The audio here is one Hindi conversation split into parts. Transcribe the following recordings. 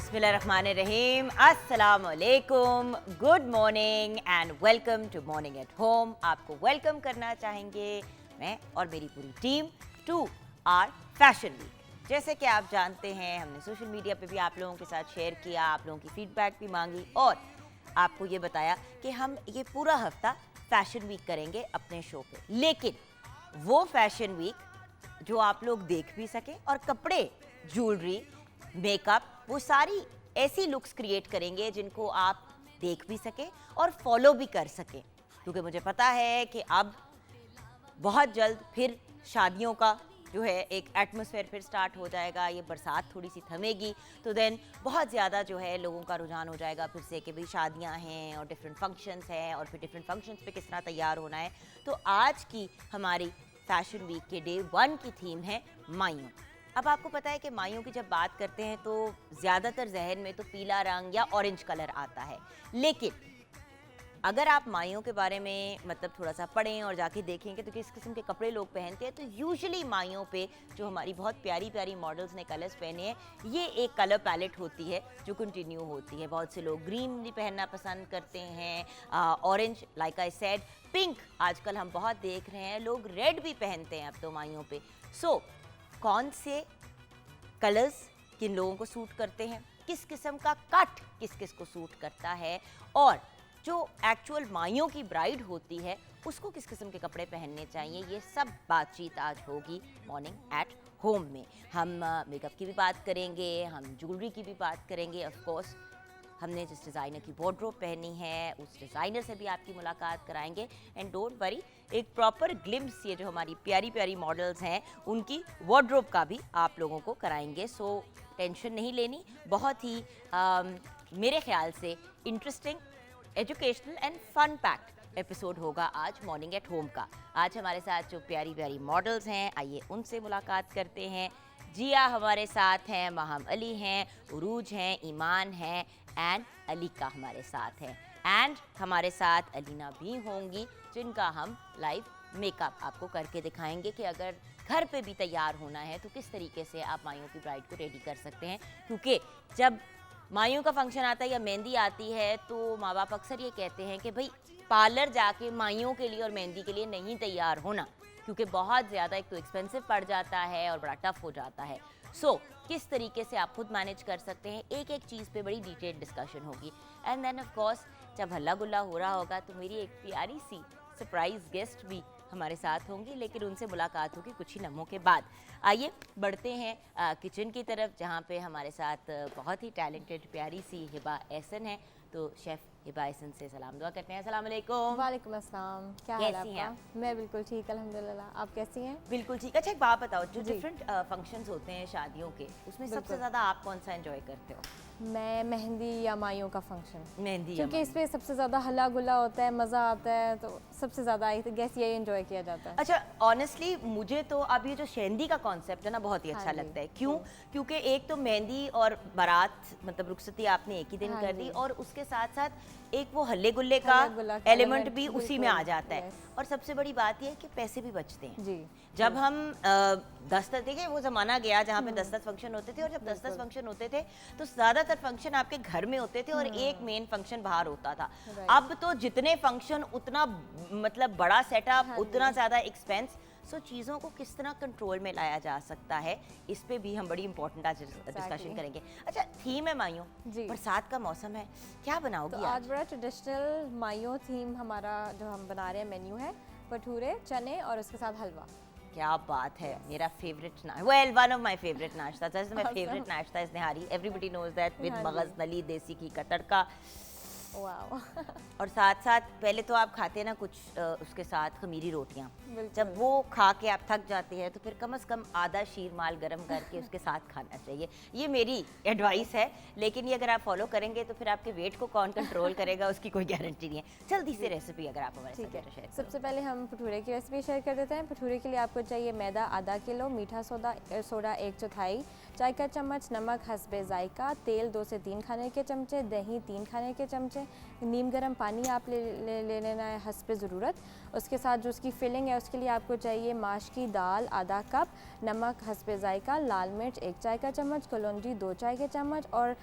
बिस्मिल्लाहिर्रहमानिर्रहीम, अस्सलामुअलैकुम, good morning and welcome to morning at home. आपको वेलकम करना चाहेंगे मैं और मेरी पूरी team to our fashion week. जैसे कि आप जानते हैं, हमने सोशल मीडिया पे भी आप लोगों के साथ शेयर किया, आप लोगों की फीडबैक भी मांगी और आपको ये बताया कि हम ये पूरा हफ्ता फैशन वीक करेंगे अपने शो पे। लेकिन वो फैशन वीक जो आप लोग देख भी सकें और कपड़े, ज्वेलरी, मेकअप, वो सारी ऐसी लुक्स क्रिएट करेंगे जिनको आप देख भी सकें और फॉलो भी कर सकें। क्योंकि मुझे पता है कि अब बहुत जल्द फिर शादियों का जो है एक एटमॉस्फेयर फिर स्टार्ट हो जाएगा, ये बरसात थोड़ी सी थमेगी तो देन बहुत ज़्यादा जो है लोगों का रुझान हो जाएगा फिर से कि भाई शादियां हैं और डिफरेंट फंक्शंस हैं और फिर डिफरेंट फंक्शंस पे किस तरह तैयार होना है। तो आज की हमारी फैशन वीक के डे 1 की थीम है माइयों। अब आपको पता है कि माइयों की जब बात करते हैं तो ज़्यादातर जहन में तो पीला रंग या ऑरेंज कलर आता है, लेकिन अगर आप माइयों के बारे में मतलब थोड़ा सा पढ़ें और जाके देखेंगे तो किस किस्म के कपड़े लोग पहनते हैं, तो यूजुअली माइयों पे जो हमारी बहुत प्यारी प्यारी मॉडल्स ने कलर्स पहने हैं, ये एक कलर पैलेट होती है जो कंटिन्यू होती है। बहुत से लोग ग्रीन भी पहनना पसंद करते हैं, orange, like I said, pink आजकल हम बहुत देख रहे हैं, लोग रेड भी पहनते हैं अब तो माइयों पे। सो कौन से कलर्स किन लोगों को सूट करते हैं, किस किस्म का कट किस किस को सूट करता है, और जो एक्चुअल माइयों की ब्राइड होती है उसको किस किस्म के कपड़े पहनने चाहिए, ये सब बातचीत आज होगी मॉर्निंग एट होम में। हम मेकअप की भी बात करेंगे, हम ज्वेलरी की भी बात करेंगे, ऑफ कोर्स हमने जिस डिज़ाइनर की वार्डरोब पहनी है उस डिज़ाइनर से भी आपकी मुलाकात कराएंगे। एंड डोंट वरी, एक प्रॉपर ग्लिम्स ये जो हमारी प्यारी प्यारी मॉडल्स हैं उनकी वार्डरोब का भी आप लोगों को कराएंगे। सो टेंशन नहीं लेनी, बहुत ही मेरे ख्याल से interesting, educational and fun packed episode होगा आज मॉर्निंग एट होम का। आज हमारे साथ जो प्यारी प्यारी मॉडल्स हैं, आइए उनसे मुलाकात करते हैं। जिया हमारे साथ हैं, माहम अली हैं, उरूज हैं, ईमान हैं एंड अलीका हमारे साथ हैं। एंड हमारे साथ अलीना भी होंगी जिनका हम लाइव मेकअप आपको करके दिखाएंगे कि अगर घर पे भी तैयार होना है तो किस तरीके से आप माइयों की ब्राइड को रेडी कर सकते हैं। क्योंकि जब माइयों का फंक्शन आता है या मेहंदी आती है तो माँ बाप अक्सर ये कहते हैं कि भाई पार्लर जाके माइयों के लिए और मेहंदी के लिए नहीं तैयार होना, क्योंकि बहुत ज़्यादा एक तो एक्सपेंसिव पड़ जाता है और बड़ा टफ हो जाता है। सो किस तरीके से आप खुद मैनेज कर सकते हैं, एक एक चीज़ पे बड़ी डिटेल्ड डिस्कशन होगी। एंड देन ऑफ कोर्स जब हल्ला गुल्ला हो रहा होगा तो मेरी एक प्यारी सी सरप्राइज गेस्ट भी हमारे साथ होंगी, लेकिन उनसे मुलाकात होगी कुछ ही लम्हों के बाद। आइए बढ़ते हैं किचन की तरफ, जहाँ पे हमारे साथ बहुत ही टैलेंटेड प्यारी सी हिबा एहसन है। तो शेफ़ हिबा एहसन से सलाम दुआ करते हैं। अस्सलाम वालेकुम। वालेकुम अस्सलाम। क्या हाल है कैसी हैं आपका? मैं बिल्कुल ठीक अल्हम्दुलिल्लाह। आप कैसी हैं? बिल्कुल ठीक। अच्छा एक बात बताओ, जो डिफरेंट फंक्शंस होते हैं शादियों के, उसमें सबसे ज़्यादा आप कौन सा एंजॉय करते हो? मैं मेहंदी या माइयों का फंक्शन, मेहंदी या क्योंकि इस पे सबसे ज़्यादा हल्ला गुल्ला होता है, मज़ा आता है, तो सबसे ज़्यादा आई गेस यही एंजॉय किया जाता है। अच्छा ऑनेस्टली मुझे तो अब ये जो शेंदी का कॉन्सेप्ट है ना बहुत ही अच्छा लगता है। क्यों? क्योंकि एक तो मेहंदी और बारात मतलब रुखसती आपने एक ही दिन कर दी और उसके साथ साथ एक वो हल्ले गुल्ले का एलिमेंट भी उसी में आ जाता है। और सबसे बड़ी बात यह है कि पैसे भी बचते हैं जी। जब हम 10-10 देखिए वो ज़माना गया जहाँ पे 10-10 फंक्शन होते थे, और जब 10-10 फंक्शन होते थे तो ज़्यादातर फंक्शन आपके घर में होते थे और एक मेन फंक्शन बाहर होता था। अब तो जितने फंक्शन उतना मतलब बड़ा सेटअप, उतना ज़्यादा एक्सपेंस। सो चीज़ों को किस तरह कंट्रोल में लाया जा सकता है, इस पे भी हम बड़ी इंपॉर्टेंट आज डिस्कशन करेंगे। अच्छा थीम है माइयों, बरसात का मौसम है, क्या बनाओगी तो आज बड़ा ट्रेडिशनल माइयों थीम हमारा जो हम बना रहे हैं मेन्यू है भटूरे, चने और उसके साथ हलवा। क्या बात है, मेरा favourite well one of my favourite nashta, that's my favourite nashta is nihari. Everybody knows that, with magaz nali, देसी घी का तड़का। और साथ साथ पहले तो आप खाते हैं ना कुछ उसके साथ खमीरी रोटियां, जब वो खा के आप थक जाते हैं तो फिर कम से कम आधा शीर माल गरम करके उसके साथ खाना चाहिए। ये मेरी एडवाइस है, लेकिन ये अगर आप फॉलो करेंगे तो फिर आपके वेट को कौन कंट्रोल करेगा उसकी कोई गारंटी नहीं है। जल्दी से रेसिपी अगर आप हमारे साथ शेयर करें। सबसे पहले हम भटूरे की रेसिपी शेयर कर देते हैं। भटूरे के लिए आपको चाहिए मैदा आधा किलो, मीठा सोडा 1/4, चाय का चम्मच, नमक हस्बे जायका, तेल 2 से 3 खाने के चमचे, दही 3 खाने के चमचे, चम्मच है। नीम गर्म पानी आप ले लेना है हस्ब ज़रूरत। उसके साथ जो उसकी फिलिंग है उसके लिए आपको चाहिए माश की दाल आधा कप, नमक हस्ब ज़ायका, लाल मिर्च 1 चाय का चम्मच, कलौंजी 2 चाय के चम्मच और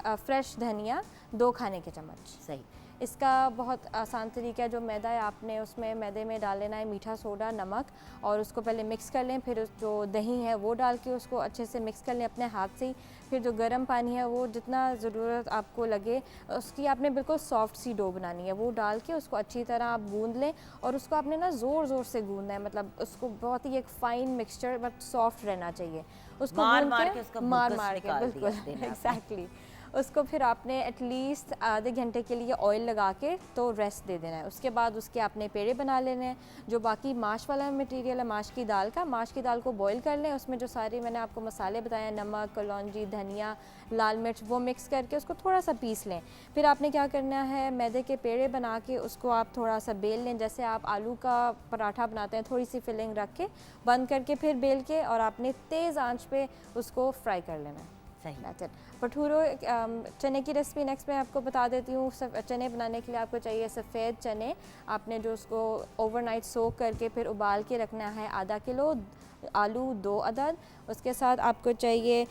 फ्रेश धनिया 2 खाने के चम्मच। सही। इसका बहुत आसान तरीका है, जो मैदा है आपने उसमें मैदे में डाल लेना है मीठा सोडा, नमक और उसको पहले मिक्स कर लें। फिर जो दही है वो डाल के उसको अच्छे से मिक्स कर लें अपने हाथ से ही। फिर जो गर्म पानी है वो जितना ज़रूरत आपको लगे उसकी आपने बिल्कुल सॉफ्ट सी डो बनानी है, वो डाल के उसको अच्छी तरह आप गूंद लें और उसको आपने ना ज़ोर ज़ोर से गूंदना है, मतलब उसको बहुत ही एक फ़ाइन मिक्सचर बट सॉफ्ट रहना चाहिए। उसको मार मार के उसका मार बुक्कस मार के निकाल बिल्कुल देना आपने। एग्जैक्टली उसको फिर आपने एटलीस्ट आधे घंटे के लिए ऑयल लगा के तो रेस्ट दे देना है। उसके बाद उसके आपने पेड़े बना लेने हैं। जो बाकी माश वाला मटेरियल है माश की दाल का, माश की दाल को बॉईल कर लें, उसमें जो सारे मैंने आपको मसाले बताए नमक, कलौंजी, धनिया, लाल मिर्च वो मिक्स करके उसको थोड़ा सा पीस लें। फिर आपने क्या करना है, मैदे के पेड़े बना के उसको आप थोड़ा सा बेल लें, जैसे आप आलू का पराठा बनाते हैं, थोड़ी सी फिलिंग रख के बंद करके फिर बेल के और आपने तेज़ आंच पे उसको फ्राई कर लेना है। सही। That's it. भटूरो चने की रेसिपी नेक्स्ट मैं आपको बता देती हूँ। चने बनाने के लिए आपको चाहिए सफ़ेद चने, आपने जो उसको ओवरनाइट सोक करके फिर उबाल के रखना है आधा किलो, आलू 2 अदद, उसके साथ आपको चाहिए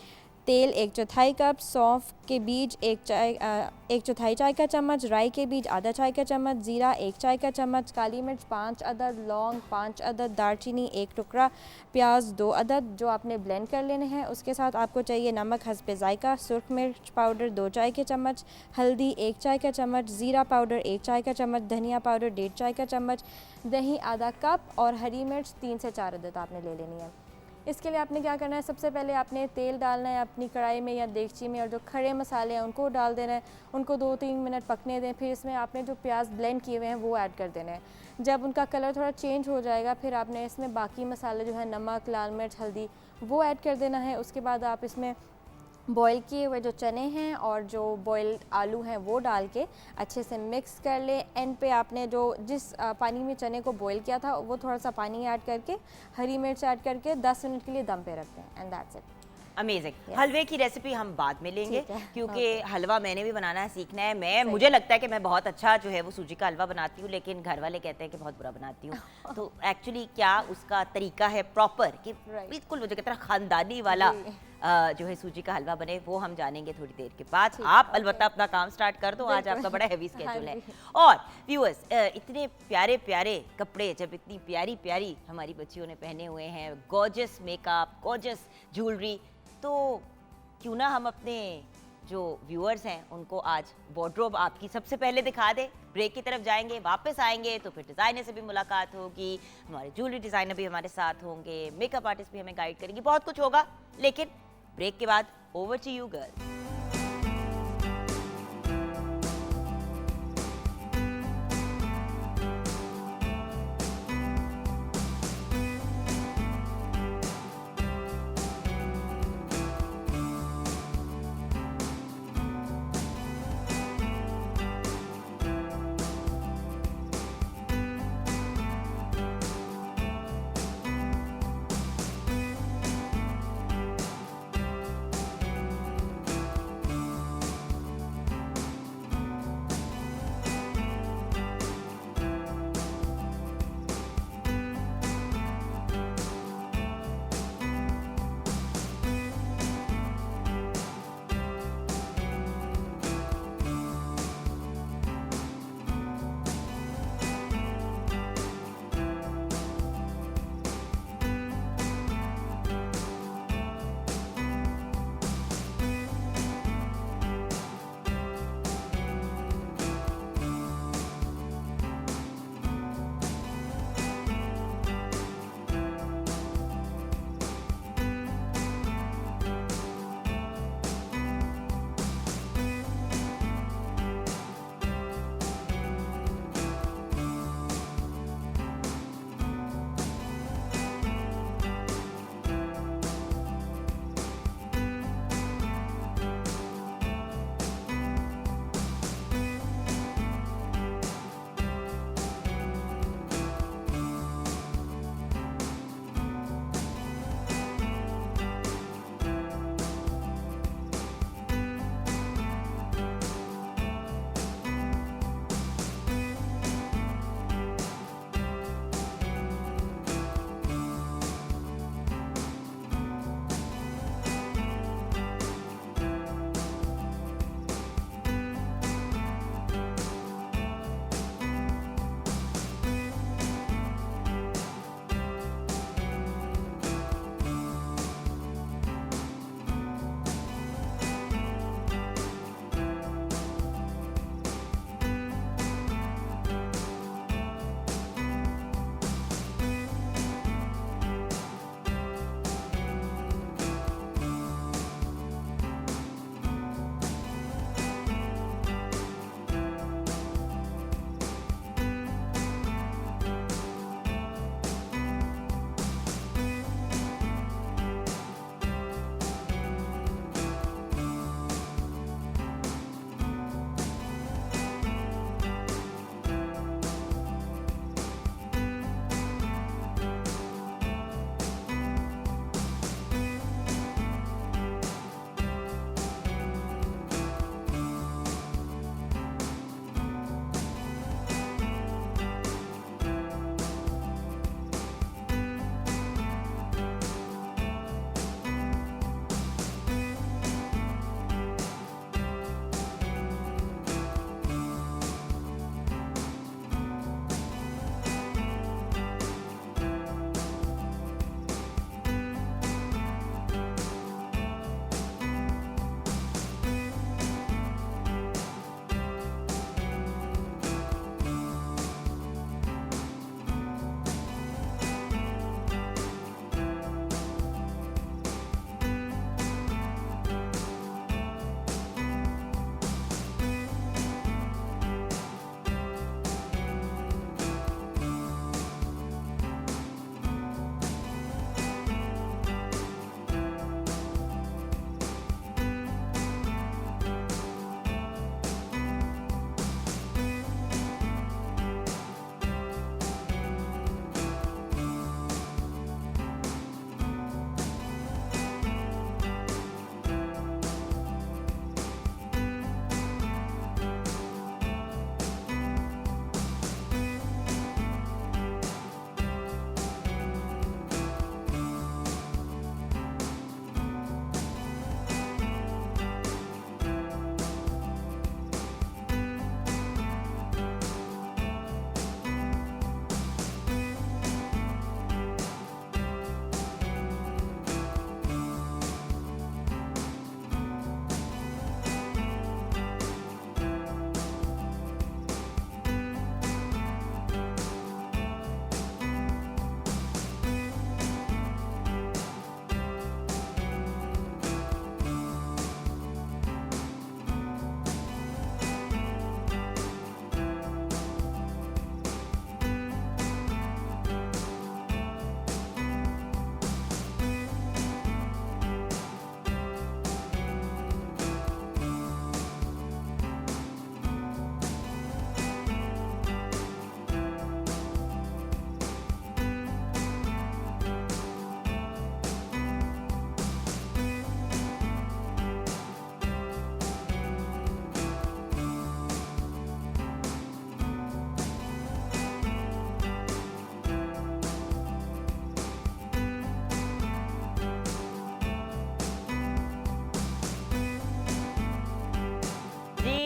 तेल 1/4 कप, सौंफ के बीज 1/4 चाय का चम्मच, राई के बीज आधा चाय का चम्मच, ज़ीरा 1 चाय का चम्मच, काली मिर्च 5 अदद, लौंग 5 अदद, दालचीनी 1 टुकड़ा, प्याज 2 अदद जो आपने ब्लेंड कर लेने हैं। उसके साथ आपको चाहिए नमक हस्ब ज़ायका, सुरख मिर्च पाउडर 2 चाय के चम्मच, हल्दी 1 चाय का चम्मच, ज़ीरा पाउडर 1 चाय का चम्मच, धनिया पाउडर 1.5 चाय का चम्मच, दही आधा कप और हरी मिर्च 3 से 4 अदद आपने ले लेनी है। इसके लिए आपने क्या करना है, सबसे पहले आपने तेल डालना है अपनी कढ़ाई में या देगची में और जो खड़े मसाले हैं उनको डाल देना है, उनको 2-3 मिनट पकने दें। फिर इसमें आपने जो प्याज ब्लेंड किए हुए हैं वो ऐड कर देना है। जब उनका कलर थोड़ा चेंज हो जाएगा फिर आपने इसमें बाकी मसाले जो है नमक, लाल मिर्च, हल्दी वो ऐड कर देना है। उसके बाद आप इसमें बॉईल किए हुए जो चने हैं और जो बॉइल्ड आलू हैं वो डाल के अच्छे से मिक्स कर ले। एंड पे आपने जो जिस पानी में चने को बॉईल किया था वो थोड़ा सा पानी ऐड करके हरी मिर्च ऐड करके 10 मिनट के लिए दम पे रखते हैं एंड दैट्स इट। अमेजिंग। हलवे की रेसिपी हम बाद में लेंगे ठीक है, क्योंकि हलवा मैंने भी बनाना सीखना है। सही। मुझे लगता है कि मैं बहुत अच्छा जो है वो सूजी का हलवा बनाती हूँ, लेकिन घर वाले कहते हैं कि बहुत बुरा बनाती हूँ। तो एक्चुअली क्या उसका तरीका है प्रॉपर कि Right. बिल्कुल मुझे कहता है खानदानी वाला जी। जो है सूजी का हलवा बने, वो हम जानेंगे थोड़ी देर के बाद। ठीक, आप okay. अलबत्ता अपना काम स्टार्ट कर दो, आज बिल्कुल। आपका बड़ा हैवी हाँ स्केड्यूल है। जी। और व्यूअर्स, इतने प्यारे प्यारे कपड़े जब इतनी प्यारी प्यारी हमारी बच्चियों ने पहने हुए हैं, गॉर्जियस मेकअप, गॉर्जियस ज्वेलरी, तो क्यों ना हम अपने जो व्यूअर्स हैं उनको आज वार्डरोब आपकी सबसे पहले दिखा दे। ब्रेक की तरफ जाएंगे, वापस आएंगे तो फिर डिज़ाइनर से भी मुलाकात होगी, हमारे ज्वेलरी डिज़ाइनर भी हमारे साथ होंगे, मेकअप आर्टिस्ट भी हमें गाइड करेंगी, बहुत कुछ होगा। लेकिन ब्रेक के बाद ओवर टू यू गर्ल्स।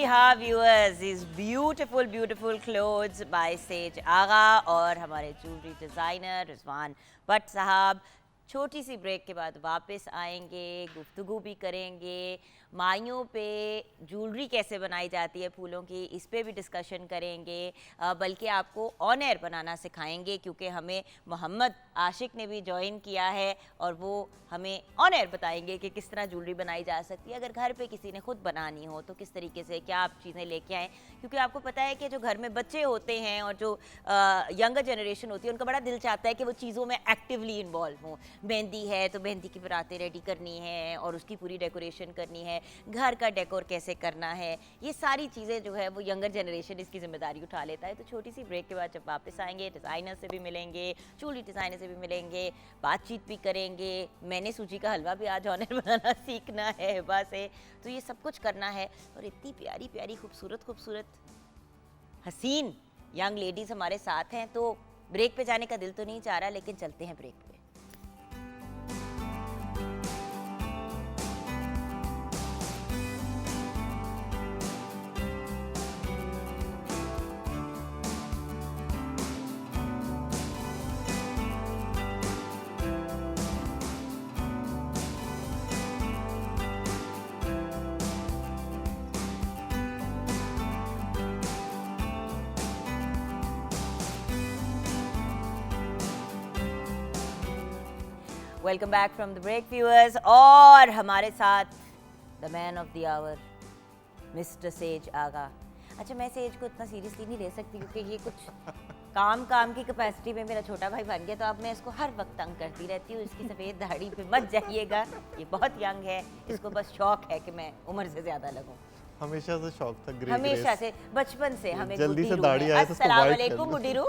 हाँ व्यूअर्स, इस ब्यूटीफुल क्लोथ्स बाय सेज आगा और हमारे ज्वेलरी डिज़ाइनर रिजवान भट्ट साहब छोटी सी ब्रेक के बाद वापस आएंगे, गुफ्तगू भी करेंगे, माइयों पे ज्वेलरी कैसे बनाई जाती है फूलों की, इस पे भी डिस्कशन करेंगे, बल्कि आपको ऑन एयर बनाना सिखाएंगे क्योंकि हमें मोहम्मद आशिक ने भी ज्वाइन किया है और वो हमें ऑन एयर बताएंगे कि किस तरह ज्वेलरी बनाई जा सकती है। अगर घर पे किसी ने खुद बनानी हो तो किस तरीके से क्या आप चीज़ें लेके आएँ, क्योंकि आपको पता है कि जो घर में बच्चे होते हैं और जो यंगर जनरेशन होती है उनका बड़ा दिल चाहता है कि वो चीज़ों में एक्टिवली इन्वॉल्व हों। मेहंदी है तो मेहंदी की बरातें रेडी करनी है और उसकी पूरी डेकोरेशन करनी है, घर का डेकोर कैसे करना है, ये सारी चीज़ें जो है वो यंगर जनरेशन इसकी जिम्मेदारी उठा लेता है। तो छोटी सी ब्रेक के बाद जब वापस आएंगे डिज़ाइनर से भी मिलेंगे, ज्वेलरी डिज़ाइनर से भी मिलेंगे, बातचीत भी करेंगे। मैंने सूजी का हलवा भी आज ऑनर बनाना सीखना है हिबा से, तो ये सब कुछ करना है। और इतनी प्यारी प्यारी खूबसूरत हसीन यंग लेडीज़ हमारे साथ हैं, तो ब्रेक पे जाने का दिल तो नहीं चाह रहा, लेकिन चलते हैं ब्रेक पे। Welcome back from the break viewers, और हमारे साथ the man of the hour mister सेज आगा। अच्छा, मैं सेज को इतना सीरियसली नहीं ले सकती क्योंकि ये कुछ काम की कैपेसिटी में मेरा छोटा भाई बन गया, तो अब मैं इसको हर वक्त तंग करती रहती हूँ। इसकी सफ़ेद दाढ़ी पे मत जाइएगा, ये बहुत यंग है, इसको बस शौक है कि मैं उम्र से ज़्यादा लगूँ। हमेशा से शौक था, हमेशा से, बचपन से हमें जल्दी से गुड्डीरू दाढ़ी है। आए तो अस्सलाम वालेकुम गुड्डीरू।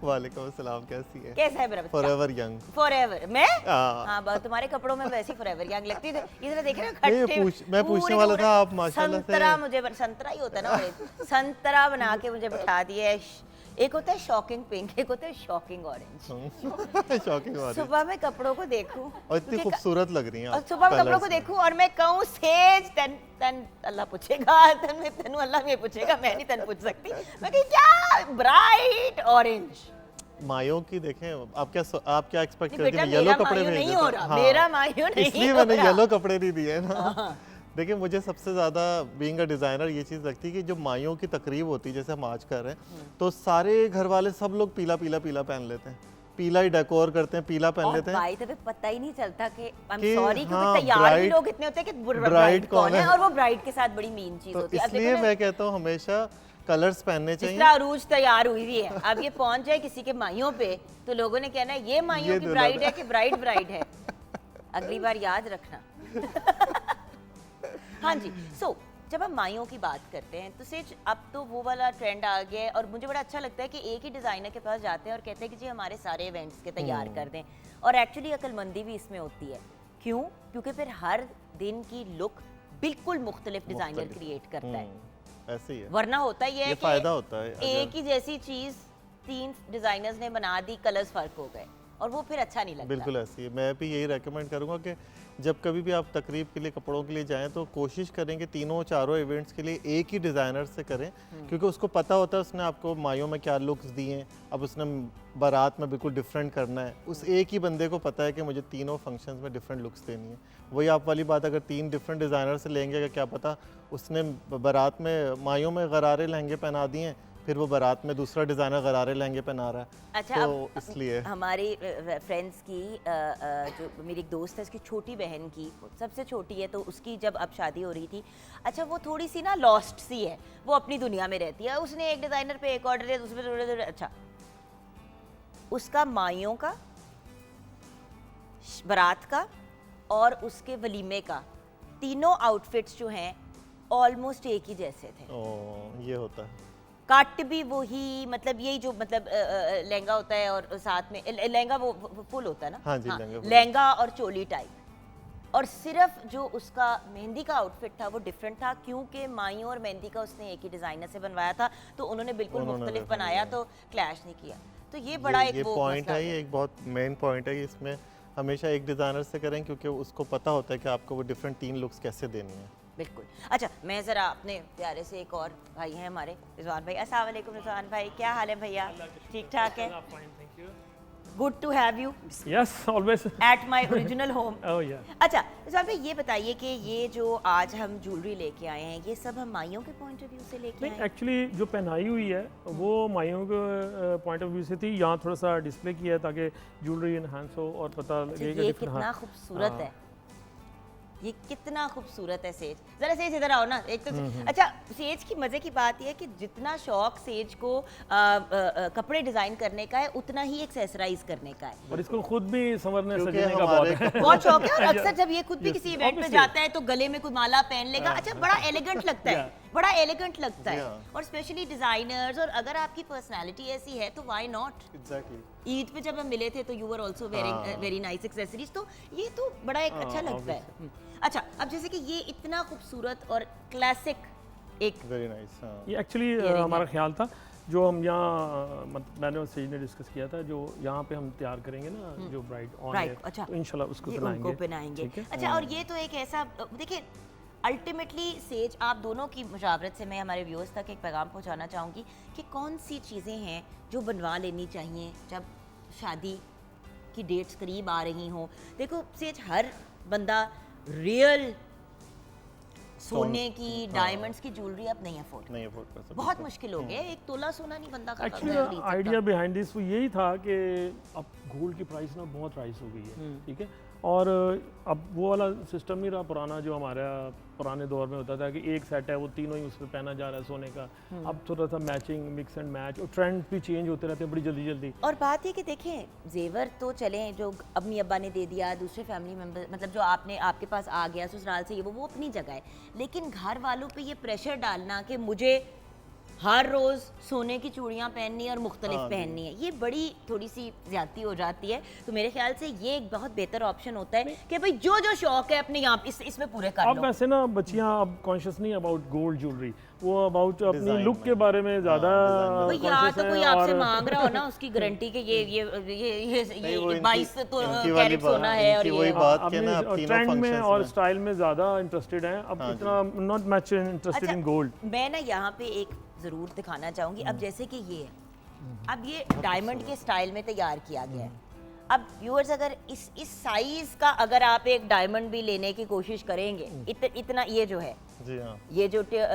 वालेकुम अस्सलाम, कैसी है? कैसा है मेरा बच्चा? Forever young. फॉरएवर मैं? हाँ। हाँ, तुम्हारे कपड़ों में वैसी फॉरएवर यंग लगती है। इधर देख रहे हो नहीं, खट्टे, मैं पूछने वाला था, आप माशाल्लाह से संतरा, मुझे संतरा ही होता है ना, संतरा बना के मुझे बिठा दिया है। एक होता है शॉकिंग पिंक, एक होता है शॉकिंग ऑरेंज। Shocking orange. सुबह में कपड़ों को देखूं और इतनी खूबसूरत लग रही हैं और आप सुबह में कपड़ों colours को में। देखूं और मैं कहूं सेज तन तन अल्लाह पूछेगा, तन में तनु अल्लाह में पूछेगा, मैं नहीं तन पूछ सकती। मैं कही क्या ब्राइट ऑरेंज। मायों की देखें, आप क्या एक्सपेक्ट नहीं करती बेटा, हैं? येलो मेरा कपड़े मायो भेज नहीं देते हो हैं। रहा, हाँ, मेरा मायो नहीं इसलिए हो मैंने रहा। येलो कपड़े नहीं दिए ना। हाँ। देखिए, मुझे सबसे ज़्यादा बीइंग अ डिज़ाइनर ये चीज़ लगती है कि जो मायों की तकरीब होती है, जैसे हम आज कर रहे हैं, तो सारे घर वाले सब लोग पीला पहन लेते हैं, पीला ही डेकोर करते हैं, पीला पहन लेते हैं। भाई तभी पता ही नहीं चलता कि आई कि एम सॉरी, क्योंकि हाँ, तैयार भी bride- लोग इतने होते हैं कि bride ब्राइड कौन कौन है, है? और वो ब्राइड के साथ बड़ी मीन चीज तो होती है। अब इसलिए देखो ना, मैं कहता हूँ हमेशा कलर्स पहनने जिस चाहिए। तरह अरूज तैयार हुई हुई है, अब ये पहुंच जाए किसी के माइयों पे तो लोगों ने कहना है ये माइयों ये की दुल्हन ब्राइड है। है कि ब्राइड है। अगली बार याद रखना। हाँ जी, सो जब हम माइयों की बात करते हैं तो सेज अब तो वो वाला ट्रेंड आ गया है, और मुझे बड़ा अच्छा लगता है कि एक ही डिज़ाइनर के पास जाते हैं और कहते हैं कि जी हमारे सारे इवेंट्स के तैयार कर दें, और एक्चुअली अक्लमंदी भी इसमें होती है। क्यों? क्योंकि फिर हर दिन की लुक बिल्कुल मुख्तलिफ डिज़ाइनर क्रिएट करता है, ऐसे ही है, वरना होता ही है ये कि फायदा होता है एक ही जैसी चीज़ 3 डिज़ाइनर्स ने बना दी, कलर्स फर्क हो गए और वो फिर अच्छा नहीं लगता। बिल्कुल ऐसी है। मैं भी यही रेकमेंड करूंगा कि जब कभी भी आप तकरीब के लिए कपड़ों के लिए जाएं तो कोशिश करें कि तीनों चारों इवेंट्स के लिए एक ही डिज़ाइनर से करें, क्योंकि उसको पता होता है उसने आपको मायों में क्या लुक्स दिए हैं, अब उसने बारात में बिल्कुल डिफरेंट करना है। उस एक ही बंदे को पता है कि मुझे तीनों फंक्शंस में डिफरेंट लुक्स देनी है। वही आप वाली बात, अगर 3 डिफरेंट डिज़ाइनर से लेंगे कि क्या पता उसने बारात में मायों में गरारे लहंगे पहना दिए हैं, फिर वो बारात में दूसरा डिज़ाइनर गरारे लहंगे पहना रहा है। अच्छा, तो अब इसलिए हमारी फ्रेंड्स की जो मेरी एक दोस्त है, उसकी छोटी बहन की, सबसे छोटी है, तो उसकी जब अब शादी हो रही थी, अच्छा वो थोड़ी सी ना लॉस्ट सी है, वो अपनी दुनिया में रहती है। उसने एक डिज़ाइनर पे एक ऑर्डर दिया, दूसरे पे थोड़े, अच्छा उसका माइयों का, बारात का और उसके वलीमे का, तीनों आउटफिट्स जो हैं ऑलमोस्ट एक ही जैसे थे। ये होता है। कट भी वही, मतलब यही जो मतलब लहंगा होता है और साथ में लहंगा वो फुल होता है ना। हाँ जी, लहंगा full। लहंगा और चोली टाइप, और सिर्फ जो उसका मेहंदी का आउटफिट था वो डिफरेंट था, क्योंकि माइयों और मेहंदी का उसने एक ही डिज़ाइनर से बनवाया था, तो उन्होंने बिल्कुल मुख्तलिफ different बनाया, तो क्लैश नहीं किया। तो ये बड़ा एक ये वो पॉइंट मसला है, ये एक बहुत मेन पॉइंट है कि इसमें हमेशा एक डिज़ाइनर से करें, क्योंकि उसको पता होता है कि आपको वो डिफरेंट 3 लुक्स कैसे देनी है। बिल्कुल। अच्छा, मैं ज़रा अपने प्यारे से एक और भाई हैं हमारे रिजवान भाई। अस्सलाम वालेकुम रिजवान भाई, क्या हाल है भैया? ठीक ठाक है? Good to have you Yes, always. At my original home. Oh yeah. अच्छा रिजवान भाई, ये बताइए कि ये जो आज हम ज्वेलरी लेके आए हैं, ये सब हम माइयों के पॉइंट ऑफ व्यू से लेके आए नहीं हैं? एक्चुअली जो पहनाई हुई है वो माइयों के पॉइंट ऑफ व्यू से थी। यहाँ थोड़ा सा डिस्प्ले किया है ताकि ज्वेलरी इनहांस हो और पता अच्छा, लगे ये कितना खूबसूरत है, ये कितना खूबसूरत है सेज। जरा सेज इधर आओ ना एक तो। अच्छा, सेज की मजे की बात यह है कि जितना शौक सेज को कपड़े डिजाइन करने का है, उतना ही एक्सेसराइज करने का है। और इसको खुद भी संवरने क्योंकि सजने का बहुत है। बहुत शौक है, और अक्सर जब ये खुद भी Yes, किसी इवेंट पे obviously. जाता है तो गले में कोई माला पहन लेगा। अच्छा, बड़ा एलिगेंट लगता है, बड़ा एलिगेंट लगता है। Yeah. और स्पेशली डिजाइनर्स, और अगर आपकी पर्सनालिटी ऐसी है तो व्हाई नॉट। एग्जैक्टली ईद पे जब हम मिले थे तो you were also wearing very nice accessories, तो ये तो बड़ा एक अच्छा लगता है। अच्छा, अब जैसे कि ये इतना खूबसूरत और क्लासिक एक वेरी नाइस। हाँ ये एक्चुअली Earring है। हमारा ख्याल था जो हम यहाँ मैंने और सेज ने डिस्कस किया था, जो यहाँ पे हम तैयार करेंगे ना जो ब्राइड ऑन Right, अच्छा। तो इंशाल्लाह उसको ये पहनाएंगे। उनको पहनाएंगे। ठीक है? अच्छा, और ये तो एक ऐसा, देखिए अल्टीमेटली सेज, आप दोनों की मुशावरत से मैं हमारे व्यूअर्स तक एक पैगाम पहुंचाना चाहूँगी कि कौन सी चीज़ें हैं जो बनवा लेनी चाहिए जब शादी की डेट्स करीब आ रही हों। देखो सेज, हर बंदा रियल सोने की, डायमंड्स की ज्वेलरी अब नहीं अफोर्ड, नहीं अफोर्ड कर सकते। बहुत मुश्किल हो गया है। 1 तोला सोना नहीं बंदा खरीद एक्चुअली सकता। आइडिया बिहाइंड दिस वो यही था कि अब गोल्ड की प्राइस ना बहुत राइज हो गई है, ठीक है, और अब वो वाला सिस्टम नहीं रहा पुराना जो हमारा पुराने दौर में होता था कि एक सेट है वो तीनों ही उस पर पहना जा रहा है सोने का। अब थोड़ा सा मैचिंग, मिक्स एंड मैच, और ट्रेंड भी चेंज होते रहते हैं बड़ी जल्दी जल्दी। और बात ये कि देखें, जेवर तो चले जो अम्मी अब्बा ने दे दिया, दूसरे फैमिली मेंबर, मतलब जो आपने आपके पास आ गया ससुराल से, ये वो अपनी जगह है, लेकिन घर वालों पे ये प्रेशर डालना कि मुझे हर रोज़ सोने की चूड़ियाँ पहननी है और मुख्तलिफ पहननी है, ये बड़ी थोड़ी सी ज्यादती हो जाती है। तो मेरे ख्याल से ये एक बहुत बेहतर ऑप्शन होता है कि भाई जो जो शौक है अपने यहाँ इसमें पूरे कर अब लो। वैसे ना बच्चियाँ अब कॉन्शियस नहीं अबाउट गोल्ड ज्वेलरी, वो अबाउट अपनी Design लुक के में। बारे में ज़्यादा भाई यहाँ conscious तो कोई हैं। आपसे और मांग रहा हो ना उसकी गारंटी के नहीं, वो ये इनकी- 22 तो इनकी वाली कैरेट बात- सोना है, और इनकी ये वही बात के ना, अब अपनी तीनों ट्रेंड में functions और में। स्टाइल में ज़्यादा इंटरेस्टेड हैं, अब इतना not much interested in gold. मैं ना यहाँ पे एक ज़रूर दिखाना चाहूँगी। अब जैसे कि ये है, अब ये डायमंड के स्टाइल में तैयार किया गया है। अब व्यूअर्स, अगर इस साइज का अगर आप एक डायमंड भी लेने की कोशिश करेंगे, इतना ये जो है, जी हाँ ये जो tear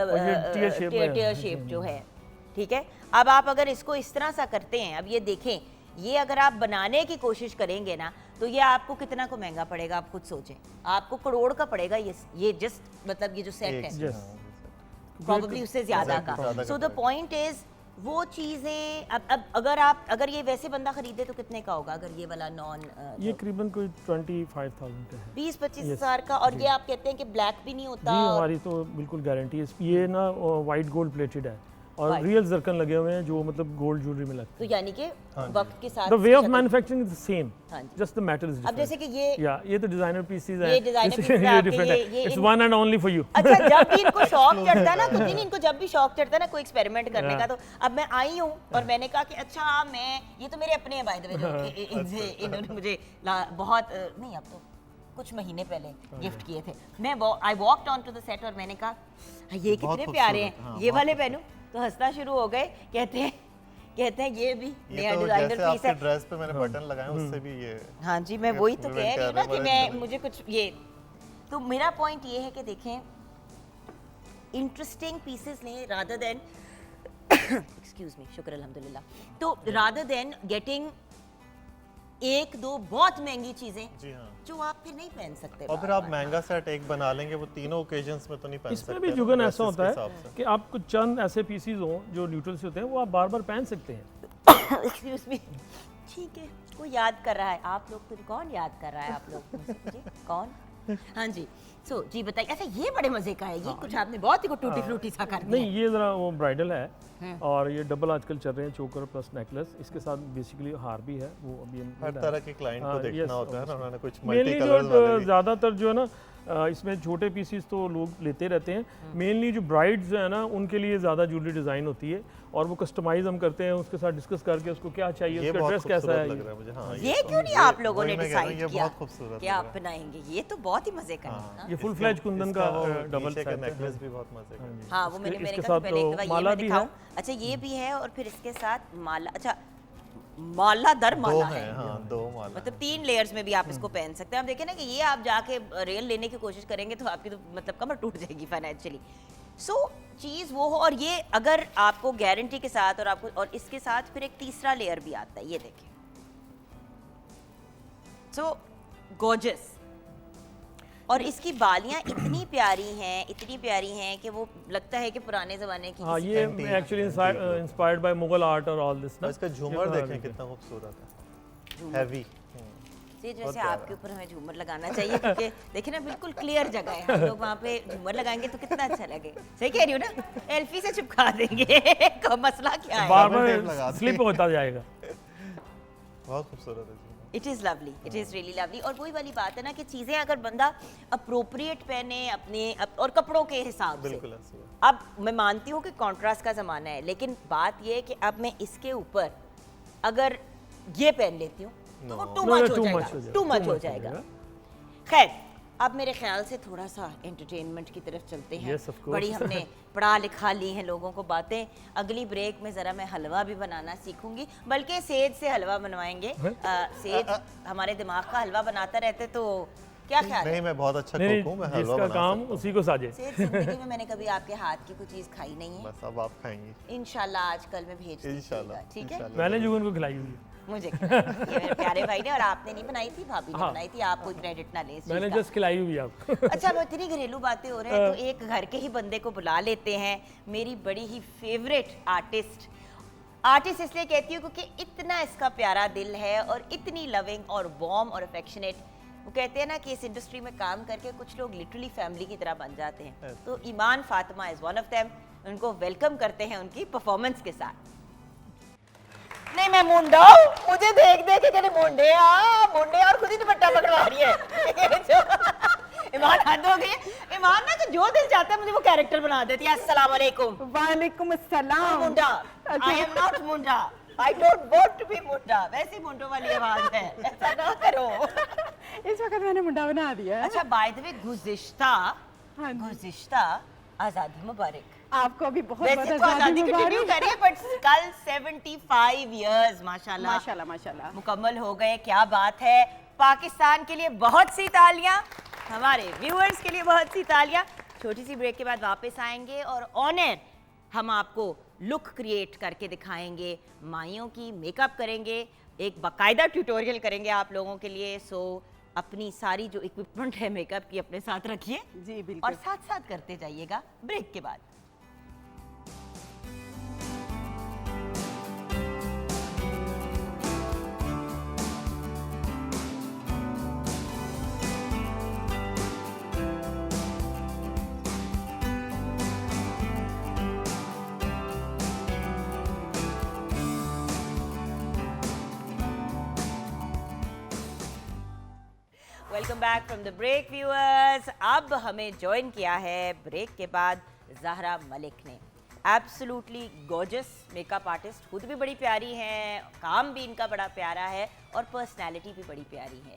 shape में है। टियर शेप जो है, ठीक है, अब आप अगर इसको इस तरह सा करते हैं, अब ये देखें, ये अगर आप बनाने की कोशिश करेंगे ना तो ये आपको कितना को महंगा पड़ेगा, आप खुद सोचें, आपको करोड़ का पड़ेगा ये जस्ट मतलब ये जो सेट है, Yes. प्रॉब्ली उससे ज्यादा Exactly, का। ज़्यादा सो का द पॉइंट इज वो चीजें अब अगर ये वैसे बंदा खरीदे तो कितने का होगा, अगर ये वाला नॉन ये करीबन कोई 25,000 का है 20-25 Yes. हज़ार का, और ये आप कहते हैं कि ब्लैक भी नहीं जी। होता, और हमारी तो बिल्कुल गारंटी है ये ना वाइट गोल्ड प्लेटेड है और White. रियल जरकन लगे हुए हैं जो मतलब गोल्ड ज्वेलरी में लगते तो यानी कि वक्त के साथ हैं। द वे ऑफ शक्ल- मैन्युफैक्चरिंग इज द सेम, हाँ जी। जस्ट द मेटल इज अब डिफरेंट। जैसे कि ये ये तो डिजाइनर पीसेस है, ये designer pieces ये आपके, डिफरेंट ये है, it's in- one and only for you. अच्छा, जब भी इनको शौक चढ़ता है ना, कुछ दिन इनको जब भी शौक चढ़ता है ना कोई एक्सपेरिमेंट करने का, तो अब मैं आई हूँ और मैंने कहा कि अच्छा मैं, ये तो मेरे अपने हैं बाय द वे, इन्होंने मुझे बहुत नहीं, अब तो कुछ महीने पहले गिफ्ट किए थे। मैं I walked on to the set और मैंने कहा ये बहुत कितने प्यारे खूबसूरत, हैं, हाँ, ये बहुत वाले पहनूं, तो हंसना शुरू हो गए, कहते हैं ये भी नया ये तो डिजाइनर जैसे पीस आपके है। ड्रेस पे मैंने बटन लगाए उससे भी ये हाँ जी, मैं वही तो कह रही हूँ ना कि बड़े मैं बड़े। मुझे कुछ ये, तो मेरा पॉइंट ये है कि देखें, इंटरेस्टिंग पीसेस लें रादर देन एक्सक्यूज मी, शुक्र अल्हम्दुलिल्लाह, तो रादर देन गेटिंग एक दो बहुत महंगी चीजें जी हाँ। जो आप फिर नहीं पहन सकते। और फिर आप महंगा सेट एक बना लेंगे, वो तीनों ओकेजन्स में तो नहीं पहन सकते। इसमें भी ना, जुगन dresses ऐसा होता के है हिसाब से। कि आप कुछ चंद ऐसे पीसीज हों जो न्यूट्रल से होते हैं, वो आप बार बार पहन सकते हैं। एक्सक्यूज मी, ठीक है, कोई याद कर रहा है, आप लोग तो कौन याद कर रहा है, आप लोग मुझसे जी कौन? हाँ जी, सो जी बताइए। अच्छा, ये बड़े मजे का है, ये कुछ आपने बहुत ही को टूटी फ्रूटी सा कर दिया। नहीं, ये ज़रा वो ब्राइडल है और ये डबल आजकल चल रहे हैं, चोकर प्लस नेकलेस, इसके साथ बेसिकली हार भी है, वो अभी हर तरह के क्लाइंट को हाँ, देखना yes, होता है ना, उन्होंने कुछ मेनली मल्टी कलर्स वाले जो भी। ज़्यादातर जो है ना इसमें छोटे पीसीस तो लोग लेते रहते हैं, मेनली जो ब्राइड्स है ना उनके लिए ज़्यादा ज्वेलरी डिज़ाइन होती है और वो कस्टमाइज हम करते हैं, उसके साथ डिस्कस करके उसको क्या चाहिए, ये उसका बहुत ड्रेस कैसा खूबसूरत है। लग रहा है मुझे। हाँ, ये क्यों नहीं आप लोगों ने वही मैं कह रहा हूँ, डिसाइड ये किया बहुत खूबसूरत क्या लग रहा है। अपनाएंगे? ये तो बहुत ही मजे का है। ये फुल फ्लैज कुंदन का इसका वो डबल पीछे का सेट है। नेकलेस भी बहुत मजे का है। हाँ, वो मैंने इसके मैंने साथ कहा कि पहले एक तो दफा ये माला मैं भी है। दिखाऊं। अच्छा, ये भी है और फिर इसके साथ माला। अच्छा, माला दर दो माला है, है, हाँ 2 माला। मतलब 3 लेयर्स में भी आप इसको पहन सकते हैं। आप देखें ना कि ये आप जाके रियल लेने की कोशिश करेंगे तो आपकी तो मतलब कमर टूट जाएगी फाइनेंशियली। सो चीज़ वो हो, और ये अगर आपको गारंटी के साथ और इसके साथ फिर एक तीसरा लेयर भी आता है, ये देखिए। So gorgeous. और इसकी बालियां इतनी प्यारी हैं कि वो लगता है कि पुराने ज़माने की हाँ, किसी- ये Antique, actually inspired by Mughal art और ऑल दिस ना। और इसका झूमर देखें कितना खूबसूरत है, हैवी। जी, जैसे आपके ऊपर हमें झूमर लगाना चाहिए क्योंकि देखिए ना बिल्कुल क्लियर जगह है, हम लोग वहाँ पे झूमर लगाएंगे तो कितना अच्छा लगे। सही कह रही हूँ ना? एल्फी से चिपका देंगे मसला क्या है? बार Double tape लगा बार दें। स्लिप होता जाएगा। बहुत खूबसूरत है जी। It is lovely, it is really lovely. और वही वाली बात है ना कि चीज़ें अगर बंदा अप्रोप्रिएट पहने और कपड़ों के हिसाब से। बिल्कुल ऐसे ही है। अब मैं मानती हूँ कि कॉन्ट्रास्ट का ज़माना है, लेकिन बात यह है कि अब मैं इसके ऊपर अगर ये पहन लेती हूँ तो वो टू No, मच no, हो too जाएगा, much हो जाएगा, टू मच too हो much हो जाएगा। जाएगा। खैर, अब मेरे ख्याल से थोड़ा सा एंटरटेनमेंट की तरफ चलते हैं। Yes, of course. बड़ी हमने पढ़ा लिखा ली हैं लोगों को बातें। अगली ब्रेक में ज़रा मैं हलवा भी बनाना सीखूंगी, बल्कि सेज से हलवा बनवाएंगे। सेज हमारे दिमाग का हलवा बनाता रहते, तो क्या ख्याल है? नहीं, मैं बहुत अच्छा नहीं, कुक हूँ, मैं हलवा जिसका बना काम सकता हूँ। उसी को साजे। सेज जिंदगी में मैंने कभी आपके हाथ की कोई चीज़ खाई नहीं है। बस अब आप खाएंगी इंशाल्लाह आज कल में भेज दीजिएगा, इंशाल्लाह। ठीक है? इंशाल्लाह। मैंने जो उनको खिलाई हुई है। मुझे खिलाई। ये मेरे प्यारे भाई ने, और आपने नहीं बनाई थी, भाभी ने हाँ। बनाई थी। आप कोई क्रेडिट ना लें इस चीज़ मैंने का। जस्ट खिलाई हुई है आपको। अच्छा, अब इतनी घरेलू बातें हो रहे हैं तो एक घर के ही बंदे को बुला लेते हैं। मेरी बड़ी ही फेवरेट आर्टिस्ट इसलिए कहती हूँ क्योंकि इतना इसका प्यारा दिल है और इतनी लविंग और वार्म और अफेक्शनेट। वो कहते हैं ना कि इस इंडस्ट्री में काम करके कुछ लोग लिटरली फैमिली की तरह बन जाते हैं। तो Iman Fatima is one of them. उनको वेलकम करते हैं उनकी परफॉर्मेंस के साथ। नहीं, मैं मुंडा हूँ, मुझे देख देख के कहते मुंडे और खुद ही दुपट्टा पकड़वा रही है। ईमान, हद हो गई है। ईमान ना तो जो दिल चाहता है मुझे वो कैरेक्टर बना देती है। अस्सलाम वालेकुम। वालेकुम अस्सलाम। Munda, I am not munda, I don't want to be munda. वैसी मुंडो वाली आवाज है, ऐसा ना करो। इस वक्त मैंने मुंडा बना दिया है। अच्छा, बाय द वे, हाँ जी। गुज़िश्ता आज़ादी मुबारक। आपको भी बहुत वैसे बहुत तो आज़ादी आज़ादी कंटिन्यू मुबारक। करिए, बट कल 75 इयर्स माशाल्लाह माशाल्लाह माशाल्लाह। मुकम्मल हो गए। क्या बात है। पाकिस्तान के लिए बहुत सी तालियां, हमारे व्यूअर्स के लिए बहुत सी तालियां। छोटी सी ब्रेक के बाद वापस आएंगे और ऑन एयर हम आपको लुक क्रिएट करके दिखाएंगे, माइयों की मेकअप करेंगे, एक बाकायदा ट्यूटोरियल करेंगे आप लोगों के लिए। सो अपनी सारी जो इक्विपमेंट है मेकअप की अपने साथ रखिए जी और बिल्कुल। साथ साथ करते जाइएगा ब्रेक के बाद। Welcome back from the break viewers. अब हमें ज्वाइन किया है ब्रेक के बाद ज़हरा मलिक ने। एब्सोल्युटली गॉर्जियस मेकअप आर्टिस्ट, खुद भी बड़ी प्यारी हैं, काम भी इनका बड़ा प्यारा है और पर्सनैलिटी भी बड़ी प्यारी है।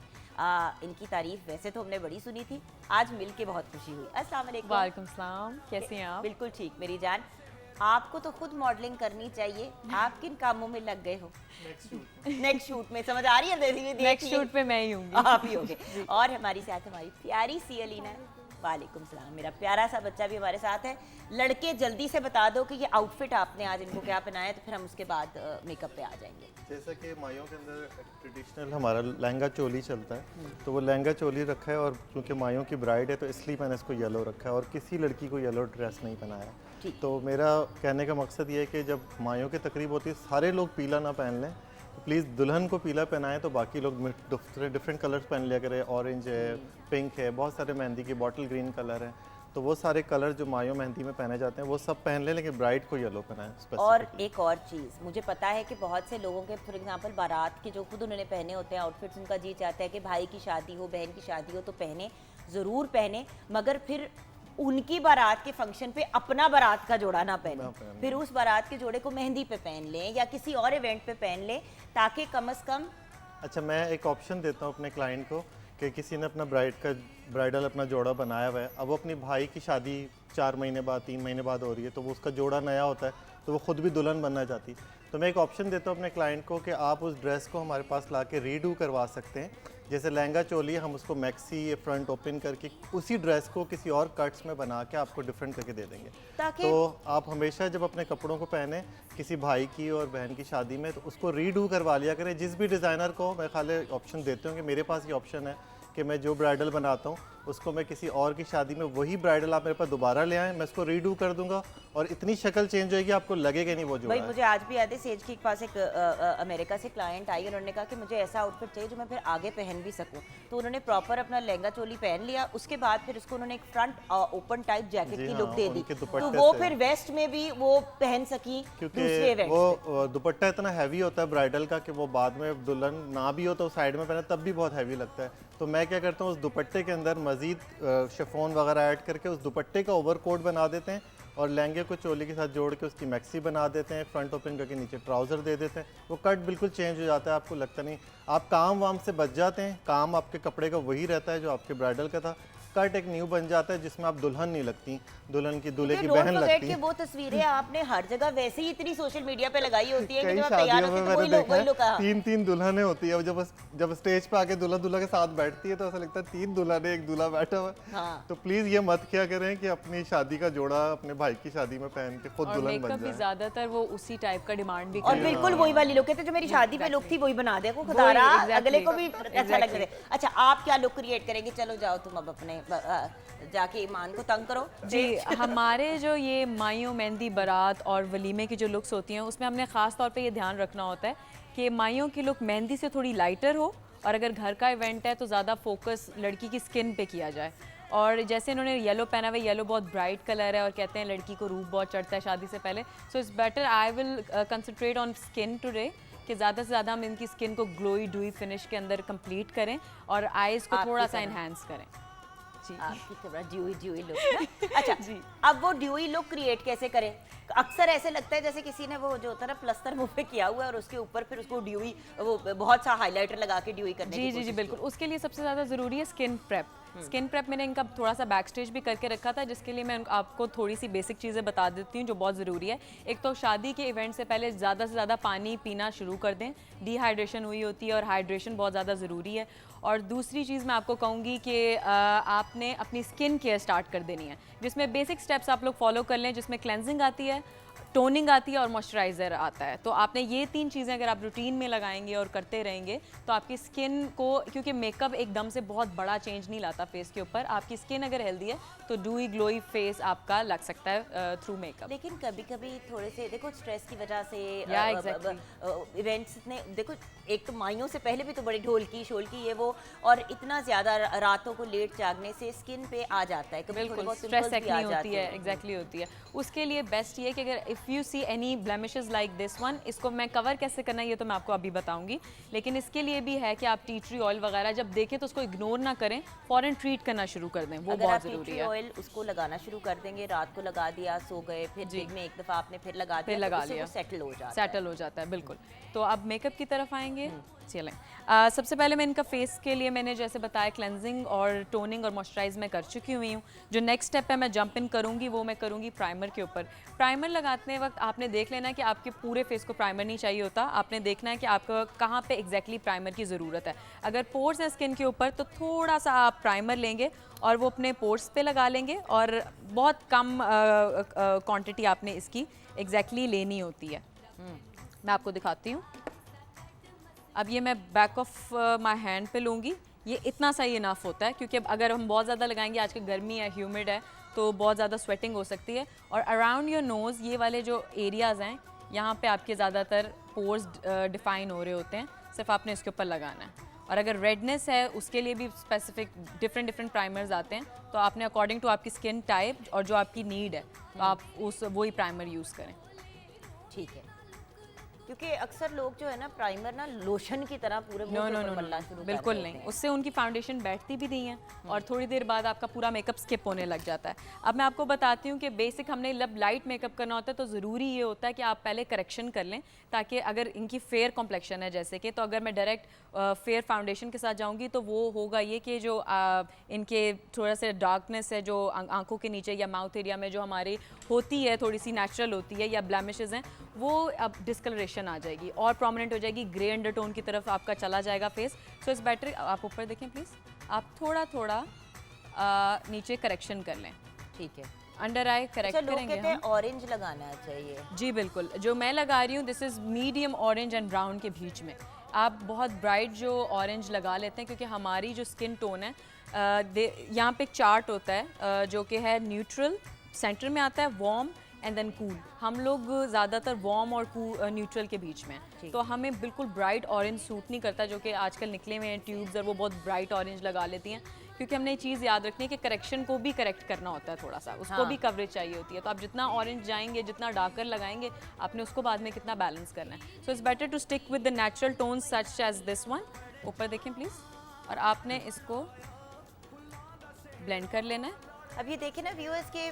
इनकी तारीफ वैसे तो हमने बड़ी सुनी थी, आज मिल के बहुत खुशी हुई। अस्सलाम वालेकुम। वालेकुम सलाम, कैसी हैं आप? बिल्कुल ठीक मेरी जान। आपको तो खुद मॉडलिंग करनी चाहिए, आप किन कामों में लग गए हो? नेक्स्ट शूट में, समझ आ रही है? नेक्स्ट शूट पे मैं ही हूँ। आप ही होंगे। और हमारी साथ हमारी प्यारी सी अलीना है। वालेकुम सलाम। मेरा प्यारा सा बच्चा भी हमारे साथ है। लड़के जल्दी से बता दो कि ये आउटफिट आपने आज इनको क्या पहनाया है, तो फिर हम उसके बाद मेकअप पे आ जाएंगे। जैसा कि मायों के अंदर ट्रेडिशनल हमारा लहंगा चोली चलता है, तो वो लहंगा चोली रखा है और क्योंकि मायों की ब्राइड है तो इसलिए मैंने इसको येलो रखा है और किसी लड़की को येलो ड्रेस नहीं पहनाया। तो मेरा कहने का मकसद ये है कि जब मायों की तकरीब होती है सारे लोग पीला ना पहन लें, तो प्लीज़ दुल्हन को पीला पहनाएं तो बाकी लोग डिफरेंट कलर्स पहन लिया करें। ऑरेंज है, पिंक है, बहुत सारे मेहंदी की बॉटल ग्रीन कलर है, तो वो सारे कलर जो मायों मेहंदी में पहने जाते हैं वो सब पहन लें, लेकिन ब्राइड को येलो पहनाएं। और एक और चीज़ मुझे पता है कि बहुत से लोगों के फॉर एग्जांपल बारात के जो खुद उन्होंने पहने होते हैं आउटफिट्स, उनका जी चाहता है कि भाई की शादी हो, बहन की शादी हो तो पहने। ज़रूर पहने, मगर फिर उनकी बारात के फंक्शन पे अपना बारात का जोड़ा ना पहने, फिर उस बारात के जोड़े को मेहंदी पे पहन लें या किसी और इवेंट पे पहन लें, ताकि कम से कम। अच्छा, मैं एक ऑप्शन देता हूँ अपने क्लाइंट को कि किसी ने अपना ब्राइडल अपना जोड़ा बनाया हुआ है, अब वो अपनी भाई की शादी 4 महीने बाद 3 महीने बाद हो रही है, तो वो उसका जोड़ा नया होता है, तो वो खुद भी दुल्हन बनना चाहती, तो मैं एक ऑप्शन देता हूँ अपने क्लाइंट को कि आप उस ड्रेस को हमारे पास ला के रीडू करवा सकते हैं। जैसे लहंगा चोली, हम उसको मैक्सी फ्रंट ओपन करके उसी ड्रेस को किसी और कट्स में बना के आपको डिफरेंट करके दे देंगे, ताकि तो आप हमेशा जब अपने कपड़ों को पहने किसी भाई की और बहन की शादी में, तो उसको रीडू करवा लिया करें। जिस भी डिज़ाइनर को मैं खाली ऑप्शन देते हूँ कि मेरे पास ये ऑप्शन है कि मैं जो ब्राइडल बनाता हूँ उसको मैं किसी और की शादी में वही ब्राइडल आप मेरे पास दोबारा ले आएँ, मैं इसको रीडू कर दूंगा और इतनी शक्ल चेंज होएगी आपको लगेगा नहीं वो जोड़ा भाई। है। मुझे आज भी याद है, सेज के पास एक अमेरिका से क्लाइंट आई, उन्होंने कहा कि मुझे ऐसा आउटफिट चाहिए जो मैं फिर आगे पहन भी सकूं, तो उन्होंने प्रॉपर अपना लहंगा चोली पहन लिया, उसके बाद फिर उसको उन्होंने एक फ्रंट ओपन टाइप जैकेट जी की हाँ, लुक दे दी, उनके तो दुपट्टे वो से। फिर वेस्ट में भी वो पहन सकी दूसरे क्योंकि इवेंट। वो दुपट्टा इतना हैवी होता है ब्राइडल का कि वो बाद में दुल्हन ना भी हो तो साइड में पहने तब भी बहुत हैवी लगता है, तो मैं क्या करता हूँ उस दुपट्टे के अंदर मजीद शिफॉन वगैरह ऐड करके उस दुपट्टे का ओवरकोट बना देते हैं और लहंगे को चोली के साथ जोड़ के उसकी मैक्सी बना देते हैं, फ्रंट ओपन करके नीचे ट्राउज़र दे देते हैं, वो कट बिल्कुल चेंज हो जाता है, आपको लगता नहीं, आप काम वाम से बच जाते हैं, काम आपके कपड़े का वही रहता है जो आपके ब्राइडल का था, कट एक न्यू बन जाता है जिसमें आप दुल्हन नहीं लगती, दुल्हन की दूल्हे की बहन लगती कि है। वो तस्वीरें आपने हर जगह वैसे ही इतनी सोशल मीडिया पे लगाई होती है कि कई जब आप तैयार शादियों होते में हैं तो मैंने देखा वही लोग है, कहा। 3-3 दुल्हनें होती है, जब स्टेज पे आके दूल्हा दूल्हा के साथ बैठती है तो ऐसा लगता है 3 दुल्हनें एक दूल्हा बैठा हुआ है। हाँ। तो प्लीज ये मत क्या करें कि अपनी शादी का जोड़ा अपने भाई की शादी में पहन के खुद और दुल्हन मेकअप बन भी जाए। ज़्यादातर वो उसी टाइप का डिमांड भी और करते हैं। बिल्कुल वही वाली लुक है, तो जो मेरी शादी पे लुक थी वही बना दे को खुदारा, exactly, अगले को भी अच्छा exactly. लग रहा है। अच्छा, आप क्या लुक क्रिएट करेंगे? चलो जाओ तुम अब अपने जाके ईमान को तंग करो जी। हमारे जो ये माइयों, मेहंदी, बारात और वलीमे की जो लुक्स होती हैं उसमें हमने ख़ास तौर पे ये ध्यान रखना होता है कि माइयों की लुक मेहंदी से थोड़ी लाइटर हो, और अगर घर का इवेंट है तो ज़्यादा फोकस लड़की की स्किन पे किया जाए। और जैसे इन्होंने येलो पहना हुआ है, येलो बहुत ब्राइट कलर है और कहते हैं लड़की को रूप बहुत चढ़ता है शादी से पहले, सो it's better I will concentrate on skin today कि ज़्यादा से ज़्यादा हम इनकी स्किन को ग्लोई डुई फिनिश के अंदर कंप्लीट करें और आईज़ को आपकी थोड़ा सा तरह। इन्हांस करें। जी। आपकी तरह ड्यूई लुक। अच्छा जी, अब वो ड्यूई लुक क्रिएट कैसे करें? अक्सर ऐसे लगता है जैसे किसी ने वो जो होता है ना प्लस्तर मुंह पे किया हुआ है और उसके ऊपर फिर उसको ड्यूई, वो बहुत सा हाइलाइटर लगा के ड्यूई करने की जी कोशिश बिल्कुल। उसके लिए सबसे ज़्यादा ज़रूरी है स्किन प्रेप। स्किन प्रेप मैंने इनका थोड़ा सा बैक स्टेज भी करके रखा था, जिसके लिए मैं आपको थोड़ी सी बेसिक चीज़ें बता देती हूँ जो बहुत ज़रूरी है। एक तो शादी के इवेंट से पहले ज़्यादा से ज़्यादा पानी पीना शुरू कर दें, डिहाइड्रेशन हुई होती है और हाइड्रेशन बहुत ज़्यादा ज़रूरी है। और दूसरी चीज़ मैं आपको कहूँगी कि आपने अपनी स्किन केयर स्टार्ट कर देनी है, जिसमें बेसिक स्टेप्स आप लोग फॉलो कर लें, जिसमें क्लेंजिंग आती है, टोनिंग आती है और मॉइस्चराइज़र आता है। तो आपने ये 3 चीज़ें अगर आप रूटीन में लगाएंगे और करते रहेंगे तो आपकी स्किन को, क्योंकि मेकअप एकदम से बहुत बड़ा चेंज नहीं लाता फेस के ऊपर, आपकी स्किन अगर हेल्दी है तो डूई ग्लोई फेस आपका लग सकता है थ्रू मेकअप। लेकिन कभी कभी थोड़े से देखो स्ट्रेस की वजह से इवेंट्स इतने, देखो एक तो माइयों से पहले भी तो बड़ी ढोलकी शोलकी ये वो, और इतना ज़्यादा रातों को लेट जागने से स्किन पे आ जाता है, कभी थोड़ी बिल्कुल बहुत स्ट्रेस pimples भी आ एक्ने होती जाते है, हैं। एग्जैक्टली होती है। उसके लिए बेस्ट ये है कि अगर if you see any blemishes like this one, इसको मैं कवर कैसे करना है ये तो मैं आपको अभी बताऊंगी, लेकिन इसके लिए भी है कि आप टी ट्री ऑयल वगैरह जब देखें तो उसको इग्नोर ना करें, फॉरन ट्रीट करना शुरू कर दें, वो अगर बहुत आप टी ज़रूरी ट्री है। ऑयल उसको लगाना शुरू कर देंगे, रात को लगा दिया, सो गए, फिर दिन में एक दफ़ा आपने फिर लगा दिया, लगा तो उससे लिया, वो सेटल हो जाता है। सेटल हो जाता है बिल्कुल। तो अब मेकअप की तरफ आएंगे। चलें, सबसे पहले मैं इनका फेस के लिए मैंने जैसे बताया क्लेंजिंग और टोनिंग और मॉइस्चराइज मैं कर चुकी हुई हूँ। जो नेक्स्ट स्टेप है मैं जंप इन करूँगी, वो मैं करूँगी प्राइमर के ऊपर। प्राइमर लगाते वक्त आपने देख लेना कि आपके पूरे फेस को प्राइमर नहीं चाहिए होता, आपने देखना है कि आपको कहाँ पे एग्जैक्टली प्राइमर की ज़रूरत है। अगर पोर्स है स्किन के ऊपर तो थोड़ा सा आप प्राइमर लेंगे और वो अपने पोर्स पे लगा लेंगे, और बहुत कम क्वांटिटी आपने इसकी एग्जैक्टली लेनी होती है। मैं आपको दिखाती हूँ। अब ये मैं बैक ऑफ माय हैंड पे लूँगी, ये इतना सा ही इनफ होता है, क्योंकि अब अगर हम बहुत ज़्यादा लगाएंगे, आजकल गर्मी है, ह्यूमिड है, तो बहुत ज़्यादा स्वेटिंग हो सकती है। और अराउंड योर नोज़ ये वाले जो एरियाज़ हैं, यहाँ पे आपके ज़्यादातर पोर्स डिफाइन हो रहे होते हैं, सिर्फ आपने इसके ऊपर लगाना है। और अगर रेडनेस है उसके लिए भी स्पेसिफिक डिफरेंट प्राइमर्स आते हैं, तो आपने अकॉर्डिंग टू आपकी स्किन टाइप और जो आपकी नीड है तो आप वही प्राइमर यूज़ करें। ठीक है, क्योंकि अक्सर लोग जो है ना प्राइमर ना लोशन की तरह पूरे मुंह नो के नो ऊपर नो मलना शुरू कर बिल्कुल देते नहीं, हैं। उससे उनकी फाउंडेशन बैठती भी नहीं है और थोड़ी देर बाद आपका पूरा मेकअप स्किप होने लग जाता है। अब मैं आपको बताती हूँ कि बेसिक हमने जब लाइट मेकअप करना होता है तो ज़रूरी ये होता है कि आप पहले करेक्शन कर लें, ताकि अगर इनकी फेयर कॉम्प्लेक्शन है जैसे कि, तो अगर मैं डायरेक्ट फेयर फाउंडेशन के साथ जाऊँगी तो वो होगा ये कि जो इनके थोड़ा सा डार्कनेस है जो आंखों के नीचे या माउथ एरिया में जो हमारी होती है, थोड़ी सी नेचुरल होती है या ब्लैमिशेस हैं, वो अब डिस्कलरेशन आ जाएगी और प्रोमिनेंट हो जाएगी, ग्रे अंडरटोन की तरफ आपका चला जाएगा फेस। सो इट्स बेटर आप ऊपर देखें प्लीज़, आप थोड़ा थोड़ा नीचे करेक्शन कर लें, ठीक है। अंडर आई करेक्ट अच्छा, लोग करेंगे कहते हैं हम। ऑरेंज लगाना चाहिए। जी बिल्कुल, जो मैं लगा रही हूँ this is medium orange and brown के बीच में। आप बहुत ब्राइट जो ऑरेंज लगा लेते हैं क्योंकि हमारी जो स्किन टोन है यहाँ पे एक चार्ट होता है जो कि है न्यूट्रल, सेंटर में आता है वार्म एंड देन कूल। हम लोग ज़्यादातर वार्म और न्यूट्रल के बीच में हैं, तो हमें बिल्कुल ब्राइट ऑरेंज सूट नहीं करता, जो कि आजकल निकले हुए हैं ट्यूब्स और वो बहुत ब्राइट ऑरेंज लगा लेती हैं, क्योंकि हमने ये चीज़ याद रखनी है कि करेक्शन को भी करेक्ट करना होता है थोड़ा सा, उसको भी कवरेज चाहिए होती है। तो आप जितना ऑरेंज जाएंगे, जितना डार्कर लगाएंगे, आपने उसको बाद में कितना बैलेंस करना है। So it's better to stick with the natural tone such as this one. ऊपर देखें प्लीज़, और आपने इसको ब्लेंड कर लेना है। अब ये देखिए ना व्यूअर्स के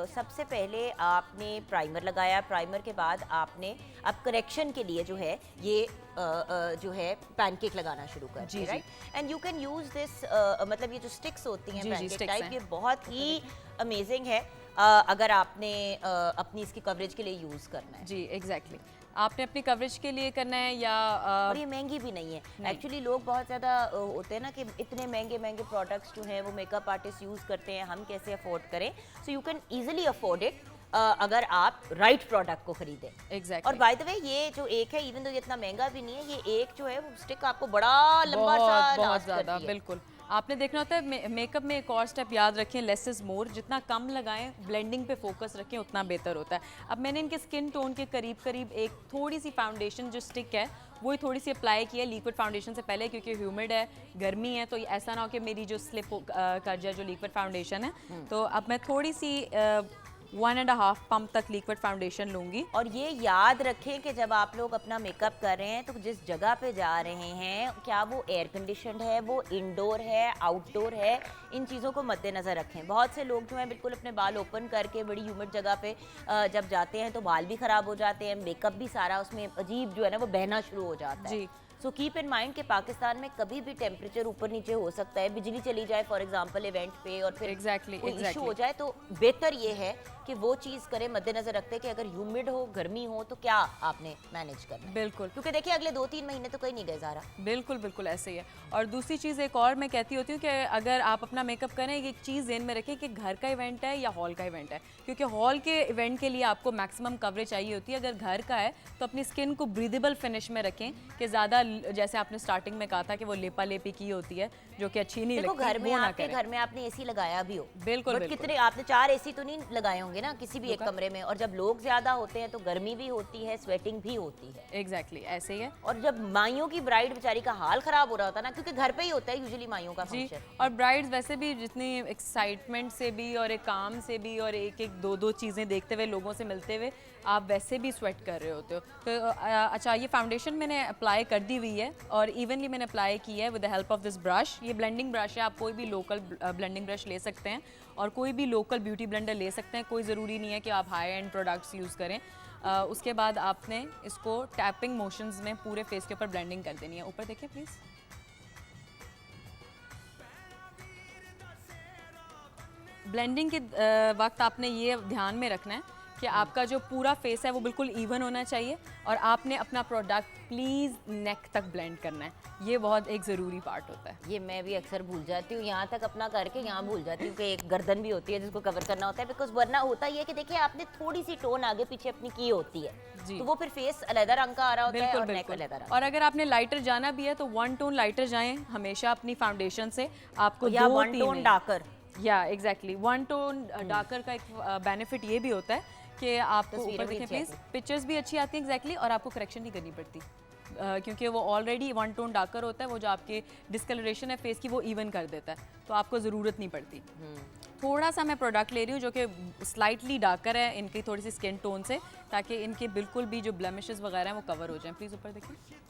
सबसे पहले आपने प्राइमर लगाया, प्राइमर के बाद आपने अब करेक्शन के लिए जो है ये जो है पैनकेक लगाना शुरू कर जी, दिया, जी। Right. And you can use this, मतलब ये जो स्टिक्स होती हैं जी, जी, पैनकेक sticks टाइप, हैं। ये बहुत ही अमेजिंग है अगर आपने अपनी इसकी कवरेज के लिए यूज़ करना है। जी एग्जैक्टली, आपने अपनी कवरेज के लिए करना है या और ये महंगी भी नहीं है एक्चुअली। लोग बहुत ज़्यादा होते हैं ना कि इतने महंगे महंगे प्रोडक्ट्स जो हैं वो मेकअप आर्टिस्ट यूज़ करते हैं, हम कैसे अफोर्ड करें। So you can easily afford it अगर आप राइट प्रोडक्ट को खरीदें। एग्जैक्टली। और बाय द वे ये जो एक है, इवन तो इतना महंगा भी नहीं है, ये एक जो है वो स्टिक आपको बड़ा लंबा सा बहुत लास्ट ज़्यादा, करती है। बिल्कुल। आपने देखना होता है मेकअप में एक और स्टेप याद रखें, लेस इज मोर। जितना कम लगाएं, ब्लेंडिंग पे फोकस रखें, उतना बेहतर होता है। अब मैंने इनके स्किन टोन के करीब करीब एक थोड़ी सी फाउंडेशन जो स्टिक है वही थोड़ी सी अप्लाई की है लिक्विड फाउंडेशन से पहले, क्योंकि ह्यूमिड है, गर्मी है, तो ऐसा ना हो कि मेरी जो स्लिप कर जाए जो लिक्विड फाउंडेशन है। तो अब मैं थोड़ी सी 1.5 पंप तक लिक्विड फाउंडेशन लूँगी। और ये याद रखें कि जब आप लोग अपना मेकअप कर रहे हैं तो जिस जगह पे जा रहे हैं, क्या वो एयर कंडीशनड है, वो इंडोर है, आउटडोर है, इन चीज़ों को मद्देनज़र रखें। बहुत से लोग जो हैं बिल्कुल अपने बाल ओपन करके बड़ी ह्यूमिड जगह पे जब जाते हैं तो बाल भी ख़राब हो जाते हैं, मेकअप भी सारा उसमें अजीब जो है ना वो बहना शुरू हो जाता है। जी। सो कीप इन माइंड कि पाकिस्तान में कभी भी टेम्परेचर ऊपर नीचे हो सकता है, बिजली चली जाए फॉर एग्जांपल इवेंट पे, और फिर Exactly, कोई इशू exactly. हो जाए, तो बेहतर ये है कि वो चीज़ करें मद्देनजर रखते कि अगर ह्यूमिड हो, गर्मी हो, तो क्या आपने मैनेज करना है। बिल्कुल क्योंकि देखिए अगले 2-3 महीने तो कहीं नहीं गए ज़ारा। बिल्कुल बिल्कुल ऐसे ही है। और दूसरी चीज़ एक और मैं कहती होती हूँ कि अगर आप अपना मेकअप करें, एक चीज़ ध्यान में रखें कि घर का इवेंट है या हॉल का इवेंट है, क्योंकि हॉल के इवेंट के लिए आपको मैक्सिमम कवरेज चाहिए होती है। अगर घर का है तो अपनी स्किन को ब्रीदेबल फिनिश में रखें, कि ज़्यादा जैसे आपने स्टार्टिंग में कहा था कि वो लेपा लेपी की होती है जो कि अच्छी नहीं देखो लगती, घर में वो ना आपके करें। घर में आपने एसी लगाया भी हो, बिल्कुल, बट बिल्कुल। कितने आपने 4 एसी तो नहीं लगाए होंगे ना किसी भी एक कमरे में, और जब लोग ज्यादा होते हैं तो गर्मी भी होती है, स्वेटिंग भी होती है। एग्जैक्टली ऐसे ही है। और जब माइयों की ब्राइड बेचारी का हाल खराब हो रहा होता है ना, क्योंकि घर पे ही होता है यूजुअली माइयों का जी, फंक्शन। और ब्राइड्स वैसे भी जितनी एक्साइटमेंट से भी और एक काम से भी और एक एक दो चीज़ें देखते हुए, लोगों से मिलते हुए, आप वैसे भी स्वेट कर रहे होते हो। तो अच्छा, ये फाउंडेशन मैंने अप्लाई कर दी हुई है और इवनली मैंने अप्लाई की है with the help of this brush. ये ब्लेंडिंग ब्रश है, आप कोई भी लोकल ब्लेंडिंग ब्रश ले सकते हैं और कोई भी लोकल ब्यूटी ब्लेंडर ले सकते हैं, कोई ज़रूरी नहीं है कि आप हाई एंड प्रोडक्ट्स यूज़ करें। उसके बाद आपने इसको टैपिंग मोशंस में पूरे फेस के ऊपर ब्लेंडिंग कर देनी है। ऊपर देखिए प्लीज़। ब्लेंडिंग के वक्त आपने ये ध्यान में रखना है कि आपका जो पूरा फेस है वो बिल्कुल इवन होना चाहिए और आपने अपना प्रोडक्ट प्लीज़ नेक तक ब्लेंड करना है। ये बहुत एक ज़रूरी पार्ट होता है। ये मैं भी अक्सर भूल जाती हूँ, यहाँ तक अपना करके यहाँ भूल जाती हूँ कि एक गर्दन भी होती है जिसको कवर करना होता है, बिकॉज वरना होता ये है कि देखिए आपने थोड़ी सी टोन आगे पीछे अपनी की होती है, जी। तो वो फिर फेस अलग रंग का आ रहा होता है बिल्कुल और नेक बिल्कुल। अलग रंग। और अगर आपने लाइटर जाना भी है तो 1 टोन लाइटर जाएं हमेशा अपनी फाउंडेशन से। आपको या 2 1 टोन डार्कर, या एग्जैक्टली 1 टोन डार्कर का एक बेनिफिट ये भी होता है कि आपको तस्वीरें ऊपर भी देखें अच्छी प्लीज, आती हैं। पिक्चर्स भी अच्छी आती हैं एग्जैक्टली, और आपको करेक्शन नहीं करनी पड़ती। क्योंकि वो ऑलरेडी वन टोन डार्कर होता है, वो जो आपके डिस्कलरेशन है फेस की वो इवन कर देता है, तो आपको ज़रूरत नहीं पड़ती। थोड़ा सा मैं प्रोडक्ट ले रही हूँ जो कि स्लाइटली डार्कर है इनकी थोड़ी सी स्किन टोन से, ताकि इनके बिल्कुल भी जो ब्लेमिशेस वगैरह हैं वो कवर हो जाएं। प्लीज़ ऊपर देखिए।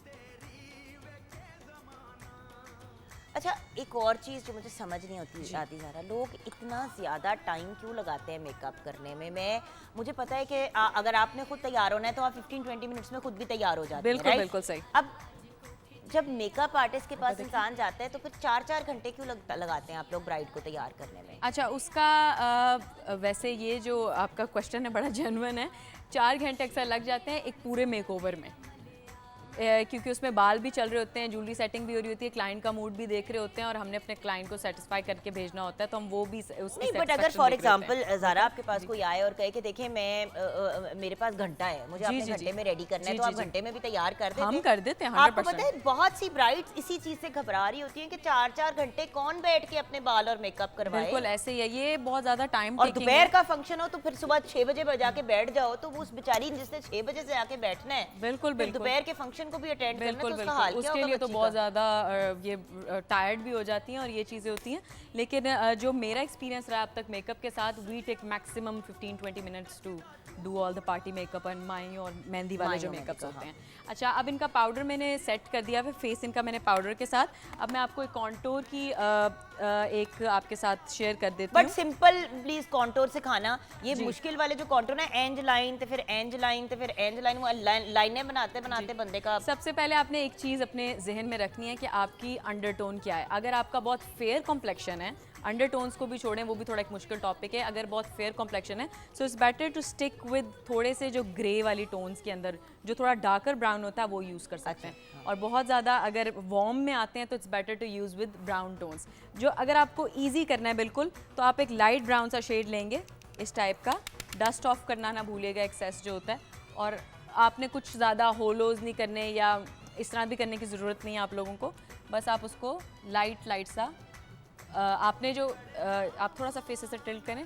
अच्छा, एक और चीज़ जो मुझे समझ नहीं होती आती ज़रा, लोग इतना ज़्यादा टाइम क्यों लगाते हैं मेकअप करने में? मुझे पता है कि अगर आपने खुद तैयार होना है तो आप 15-20 मिनट्स में खुद भी तैयार हो जाते हैं, बिल्कुल right? बिल्कुल सही। अब जब मेकअप आर्टिस्ट के पास इंसान जाता है तो फिर 4-4 घंटे क्यों लगाते हैं आप लोग ब्राइड को तैयार करने में? अच्छा, उसका वैसे ये जो आपका क्वेश्चन है बड़ा जेन्युइन है। 4 घंटे अक्सर लग जाते हैं एक पूरे मेकओवर में, क्योंकि उसमें बाल भी चल रहे होते हैं, ज्वेलरी सेटिंग भी हो रही होती है, क्लाइंट का मूड भी देख रहे होते हैं और हमने अपने क्लाइंट को सेटिस्फाई करके भेजना होता है, तो हम वो भी उसकी नहीं, बट अगर फॉर एग्जांपल ज़ारा आपके पास कोई आए और कहे कि देखिए मैं मेरे पास घंटा है, मुझे अपने घंटे में रेडी करना है, तो आप घंटे में भी तैयार कर देते हैं? हम कर देते हैं। आपको पता है बहुत सी ब्राइड्स इसी चीज़ से घबरा रही होती हैं कि 4-4 घंटे कौन बैठ के अपने बाल और मेकअप करवाए। बिल्कुल ऐसे ही है, ये बहुत ज़्यादा टाइम और दोपहर का फंक्शन हो तो फिर सुबह 6 बजे जाके बैठ जाओ, तो वो उस बेचारी जिसने 6 बजे से आके बैठना है, बिल्कुल फिर दोपहर के फंक्शन को भी अटेंड करना है, तो उसका बिल्कुल हाल क्या उसके होगा लिए तो बच्ची बहुत का? ज़्यादा ये टायर्ड भी हो जाती हैं और ये चीज़ें होती हैं। लेकिन जो मेरा एक्सपीरियंस रहा अब तक मेकअप के साथ, we take maximum 15-20 minutes to do all the party makeup and my और मेहंदी वाले जो मेकअप्स होते हैं। अच्छा, अब इनका पाउडर मैंने सेट कर दिया है, फेस इनका मैंने पाउडर के साथ। अब मैं आपको एक कॉन्टोर की एक आपके साथ शेयर कर देती बट हूँ। सिंपल प्लीज कॉन्टोर से खाना, ये मुश्किल वाले जो कॉन्टोर है, एंज लाइन ते फिर एंज लाइन ते फिर एंज लाइन, वो लाइनें बनाते बनाते बंदे का। सबसे पहले आपने एक चीज़ अपने जहन में रखनी है कि आपकी अंडरटोन क्या है। अगर आपका बहुत फेयर कॉम्प्लेक्शन है, अंडरटोन्स को भी छोड़ें, वो भी थोड़ा एक मुश्किल टॉपिक है। अगर बहुत फेयर कॉम्प्लेक्शन है, so it's better to stick with थोड़े से जो ग्रे वाली टोन्स के अंदर जो थोड़ा डार्कर ब्राउन होता है वो यूज़ कर सकते हैं। और बहुत ज़्यादा अगर वार्म में आते हैं तो it's better to use with brown tones. जो अगर आपको ईजी करना है बिल्कुल, तो आप एक लाइट ब्राउन सा शेड लेंगे इस टाइप का। डस्ट ऑफ करना ना भूलिएगा, एक्सेस जो होता है। और आपने कुछ ज़्यादा होलोज नहीं करने या इस तरह भी करने की ज़रूरत नहीं है आप लोगों को, बस आप उसको लाइट सा आपने जो आप थोड़ा सा फेस से टिल्ट करें,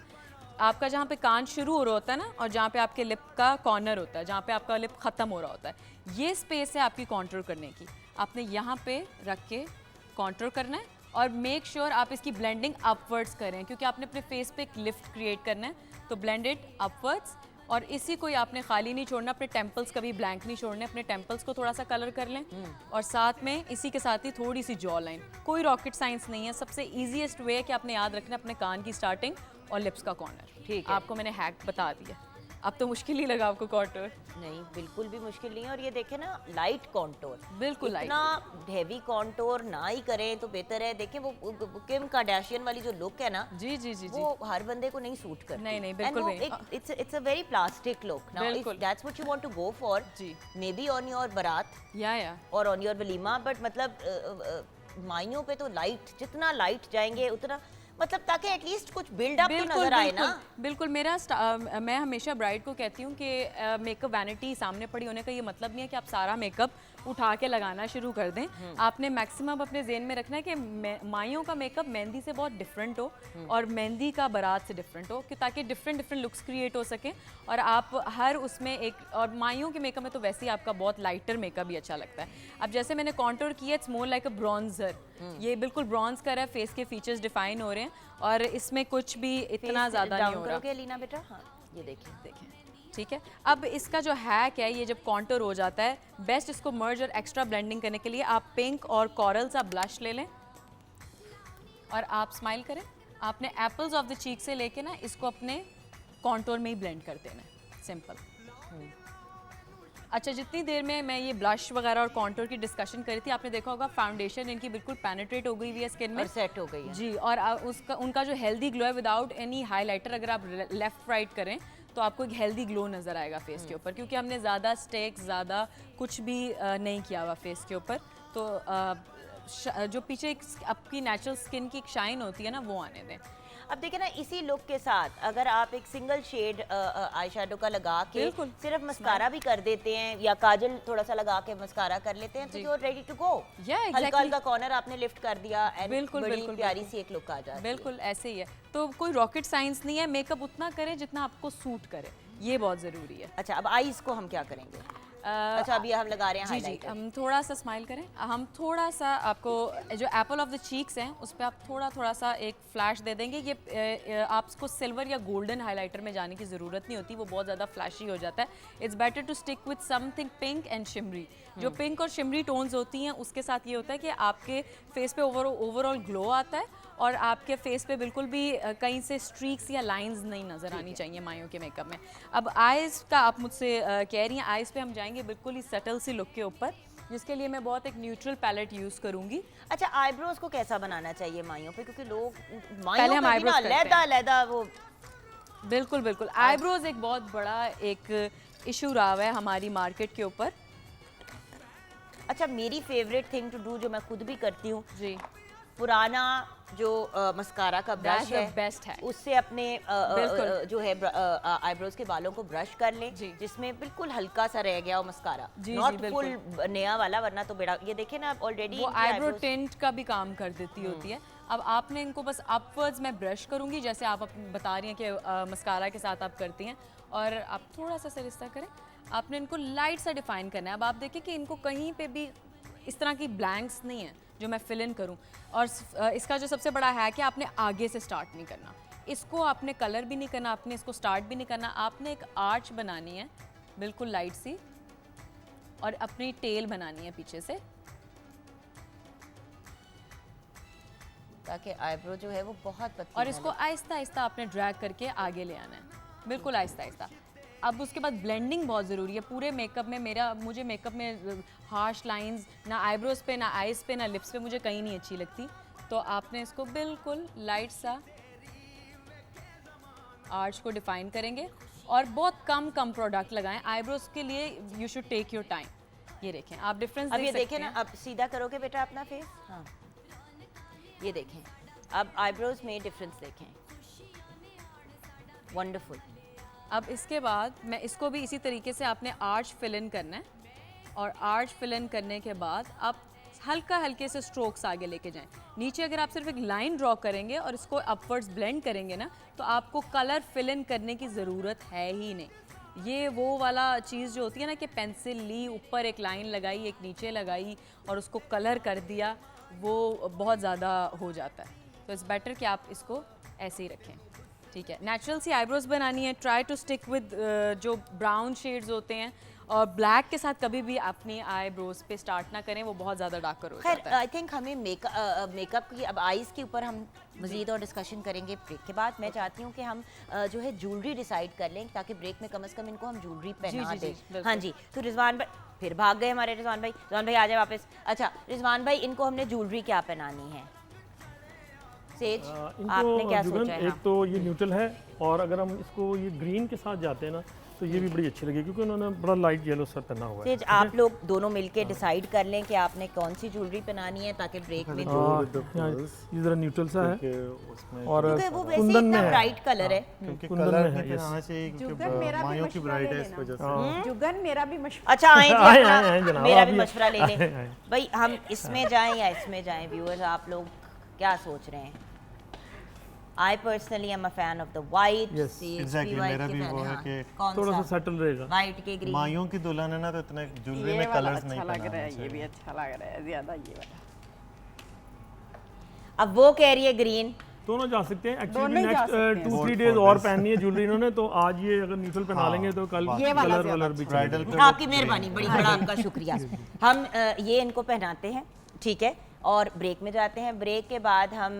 आपका जहाँ पे कान शुरू हो रहा होता है ना, और जहाँ पे आपके लिप का कॉर्नर होता है, जहाँ पे आपका लिप ख़त्म हो रहा होता है, ये स्पेस है आपकी कॉन्टूर करने की। आपने यहाँ पे रख के कॉन्टूर करना है और मेक श्योर आप इसकी ब्लेंडिंग अपवर्ड्स करें, क्योंकि आपने अपने फेस पे एक लिफ्ट क्रिएट करना है, तो ब्लेंड इट अपवर्ड्स। और इसी को ही आपने खाली नहीं छोड़ना, अपने टेम्पल्स कभी ब्लैंक नहीं छोड़ने, अपने टेम्पल्स को थोड़ा सा कलर कर लें। और साथ में इसी के साथ ही थोड़ी सी जॉ लाइन। कोई रॉकेट साइंस नहीं है, सबसे ईजीएस्ट वे है कि आपने याद रखना अपने कान की स्टार्टिंग और लिप्स का कॉर्नर। ठीक है, आपको मैंने हैक बता दिया। अब तो मुश्किल ही लगा आपको कॉन्टूर? नहीं, बिल्कुल भी मुश्किल नहीं है। और ये देखें ना, लाइट कॉन्टोर, बिल्कुल इतना हेवी कॉन्टोर ना ही करें तो बेहतर है। देखें वो किम कार्दाशियन वाली जो लुक है ना, जी जी जी जी, वो हर बंदे को नहीं सूट करती। नहीं, बिल्कुल नहीं। It's a very plastic look. Now if that's what you want to go for, जी, maybe on your baraat या और ऑन योर वलीमा, बट मतलब माइयों पे तो लाइट, जितना लाइट जाएंगे उतना, मतलब ताकि एटलीस्ट कुछ बिल्ड अप तो नजर आए ना। बिल्कुल। मैं हमेशा ब्राइड को कहती हूँ कि मेकअप वैनिटी सामने पड़ी होने का ये मतलब नहीं है कि आप सारा मेकअप उठा के लगाना शुरू कर दें। आपने मैक्सिमम अपने जेन में रखना है कि माइयों का मेकअप मेहंदी से बहुत डिफरेंट हो और मेहंदी का बारात से डिफरेंट हो, कि ताकि डिफरेंट लुक्स क्रिएट हो सकें। और आप हर उसमें एक, और माइयों के मेकअप में तो वैसे ही आपका बहुत लाइटर मेकअप भी अच्छा लगता है। अब जैसे मैंने कॉन्टूर किया, it's more like a bronzer. ये बिल्कुल ब्रॉन्ज कर रहा है, फेस के फीचर्स डिफाइन हो रहे हैं और इसमें कुछ भी इतना ज़्यादा नहीं हो रहा। लीना बेटा, हाँ ये देखें, ठीक है। अब इसका जो हैक है, ये जब कॉन्टूर हो जाता है, बेस्ट इसको मर्ज और एक्स्ट्रा ब्लेंडिंग करने के लिए आप पिंक और कॉरल सा ब्लश ले लें और आप स्माइल करें। आपने एप्पल्स ऑफ द चीक से लेके ना इसको अपने कॉन्टूर में ही ब्लेंड कर देना है, सिंपल। अच्छा, जितनी देर में मैं ये ब्लश वगैरह और कॉन्टूर की डिस्कशन करी थी, आपने देखा होगा फाउंडेशन इनकी बिल्कुल पेनिट्रेट हो गई हुई है स्किन में, सेट हो गई है जी। और उनका जो हेल्दी ग्लो है विदाउट एनी हाइलाइटर, अगर आप लेफ्ट राइट करें तो आपको एक हेल्दी ग्लो नज़र आएगा फेस के ऊपर, क्योंकि हमने ज़्यादा स्टेक्स, ज़्यादा कुछ भी नहीं किया हुआ फेस के ऊपर। तो जो पीछे आपकी नेचुरल स्किन की एक शाइन होती है ना, वो आने दें। अब देखिए ना, इसी लुक के साथ अगर आप एक सिंगल शेड आई शेडो का लगा के सिर्फ मस्कारा भी कर देते हैं, या काजल थोड़ा सा लगा के मस्कारा कर लेते हैं, तो you are ready to go. हल्का हल्का कॉर्नर आपने लिफ्ट कर दिया, बिल्कुल बड़ी प्यारी सी एक लुक आ जाती है। बिल्कुल ऐसे ही है। तो कोई रॉकेट साइंस नहीं है, मेकअप उतना करें जितना आपको सूट करे, ये बहुत ज़रूरी है। अच्छा, अब आईज को हम क्या करेंगे? अच्छा अभी हम लगा रहे हैं जी जी, हाइलाइटर। हम थोड़ा सा स्माइल करें, हम थोड़ा सा आपको जो एप्पल ऑफ द चीक्स हैं उस पर आप थोड़ा सा एक फ्लैश दे देंगे। ये आपको सिल्वर या गोल्डन हाइलाइटर में जाने की ज़रूरत नहीं होती, वो बहुत ज़्यादा फ्लैशी हो जाता है। It's better to stick with something pink and shimmery. जो पिंक और शिमरी टोन्स होती हैं उसके साथ ये होता है कि आपके फेस पे ओवरऑल ग्लो आता है और आपके फेस पे बिल्कुल भी कहीं से स्ट्रीक्स या लाइंस नहीं नज़र आनी चाहिए मायों के मेकअप में। अब आइज़ का आप मुझसे कह रही हैं, आइज़ पे हम जाएंगे बिल्कुल ही सटल सी लुक के ऊपर, जिसके लिए मैं बहुत एक न्यूट्रल पैलेट यूज़ करूँगी। अच्छा आईब्रोज को कैसा बनाना चाहिए माइयों पे, क्योंकि लोग पहले माइयों हम पे भी eyebrows ना करते हैं। लहदा वो बिल्कुल बिल्कुल, आईब्रोज एक बहुत बड़ा एक इशू रहा हुआ है हमारी मार्केट के ऊपर। अच्छा मेरी फेवरेट थिंग टू डू जो मैं खुद भी करती हूँ, जी, पुराना जो मस्कारा का ब्रश That's the है best है। उससे अपने बिल्कुल। जो है आईब्रोज के बालों को ब्रश कर लें, जी। जिसमें बिल्कुल हल्का सा रह गया हो मस्कारा, जी, जी, नॉट बिल्कुल। फुल नया वाला, वरना तो बेड़ा ये देखे ना ऑलरेडी वो आईब्रो टिंट का भी काम कर देती होती है। अब आपने इनको बस अपवर्ड्स में ब्रश करूंगी, जैसे आप बता रही हैं कि मस्कारा के साथ आप करती हैं, और आप थोड़ा सा सरिस्ता करें। आपने इनको लाइट सा डिफाइन करना है। अब आप देखिए कि इनको कहीं पे भी इस तरह की ब्लैंक्स नहीं है जो मैं फिल इन करूं। और इसका जो सबसे बड़ा है कि आपने आगे से स्टार्ट नहीं करना, इसको आपने कलर भी नहीं करना, आपने इसको स्टार्ट भी नहीं करना। आपने एक आर्च बनानी है बिल्कुल लाइट सी, और अपनी टेल बनानी है पीछे से, ताकि आईब्रो जो है वो बहुत पतली और ना इसको आहिस्ता आहिस्ता आपने ड्रैग करके आगे ले आना है, बिल्कुल आहिस्ता आहिस्ता। अब उसके बाद ब्लेंडिंग बहुत ज़रूरी है पूरे मेकअप में। मुझे मेकअप में हार्श लाइंस ना आईब्रोज पे, ना आइज़ पे, ना लिप्स पे मुझे कहीं नहीं अच्छी लगती। तो आपने इसको बिल्कुल लाइट सा आर्च को डिफाइन करेंगे, और बहुत कम प्रोडक्ट लगाएं आईब्रोज के लिए। You should take your time. ये देखें आप डिफरेंस अब ये देख देखें सकते ना, हैं। अब सीधा करोगे बेटा अपना फेस, हाँ ये देखें, अब आईब्रोज में डिफरेंस देखें, वंडरफुल। अब इसके बाद मैं इसको भी इसी तरीके से आपने आर्च फिल इन करना है, और आर्च फिल इन करने के बाद आप हल्के से स्ट्रोक्स आगे लेके जाएं। नीचे अगर आप सिर्फ एक लाइन ड्रॉ करेंगे और इसको अपवर्ड्स ब्लेंड करेंगे ना, तो आपको कलर फिल इन करने की ज़रूरत है ही नहीं। ये वो वाला चीज़ जो होती है ना कि पेंसिल ली, ऊपर एक लाइन लगाई, एक नीचे लगाई, और उसको कलर कर दिया, वो बहुत ज़्यादा हो जाता है। तो इट्स बेटर कि आप इसको ऐसे ही रखें, ठीक है। नेचुरल सी आईब्रोज बनानी है, ट्राई टू स्टिक विद जो ब्राउन शेड्स होते हैं, और ब्लैक के साथ कभी भी अपनी आईब्रोज पे स्टार्ट ना करें, वो बहुत ज़्यादा डार्कर हो खैर जाता है। आई थिंक हमें मेकअप की अब आईज के ऊपर हम मज़ीद और डिस्कशन करेंगे ब्रेक के बाद। मैं चाहती हूँ कि हम जो है ज्वेलरी डिसाइड कर लें, ताकि ब्रेक में कम से कम इनको हम ज्वेलरी पहना जी, दें। बिल्कुल। हाँ जी, तो रिजवान भाई फिर भाग गए हमारे रिजवान भाई आ जाए वापस। अच्छा रिजवान भाई, इनको हमने ज्वेलरी क्या पहनानी है? सेज आपने क्या जुगन, सोचा है? एक तो ये न्यूट्रल है, और अगर हम इसको ये ग्रीन के साथ जाते हैं ना, तो ये भी बड़ी अच्छी लगेगी, क्योंकि उन्होंने बड़ा लाइट येलो सा पहना हुआ है। सेज आप लोग दोनों मिलके डिसाइड कर लें कि आपने कौन सी ज्वेलरी पहनानी है, ताकि ब्रेक में ये जरा न्यूट्रल सा है, उसमें और क्योंकि वो वैसे कुंदन इतना में है। ब्राइट कलर है। क्योंकि कुंदन कलर में भी है, yes। पहनाना चाहिए, जुगन क्योंकि मेरा भी मायों की मशवरा ब्राइट ले है इस लेना। वजह से। जुगन मेरा भी मशवरा। अच्छा आए जी आए, अपना, आए, जनाब, मेरा आप भी ये- मशवरा ले लें। आए। भाई हम इसमें जाएं या इसमें जाएं, व्यूअर्स आप लोग क्या सोच रहे हैं? I personally am a fan of the white. Yes, exactly, मेरा भी वो है कि थोड़ा सा सेटल रहेगा। व्हाइट के ग्रीन। मायों की दुल्हन है ना, तो इतने ज्वेलरी ये में वाला कलर्स नहीं अच्छा लग रहा पहनाना है, ये भी चाहिए। अच्छा लग रहा है ज्यादा ये वाला। अब वो कह रही है ग्रीन। दोनों जा सकते हैं दोनों एक्चुअली। ही जा नेक्स्ट सकते हैं। 2-3 Vote डेज for और this. पहननी है ज्वेलरी इन्होंने, तो आज ये अगर न्यूट्रल पहना हाँ, लेंगे तो कल ये वाला कलर ज्यादा वलर भी ब्राइडल चलेगा। पे वो आपकी मेहरबानी, बड़ी बड़ा आपका शुक्रिया। हम ये इनको पहनाते हैं, ठीक है, और ब्रेक में जाते हैं। ब्रेक के बाद हम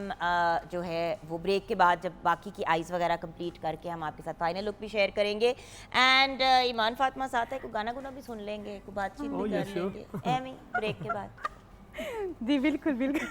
जो है वो ब्रेक के बाद जब बाकी की आइज़ वगैरह कंप्लीट करके हम आपके साथ फाइनल लुक भी शेयर करेंगे। एंड ईमान फातिमा साथ है, कोई गाना गुना भी सुन लेंगे, कोई बातचीत भी yeah, कर sure. लेंगे एमी ब्रेक के बाद। जी बिल्कुल बिल्कुल।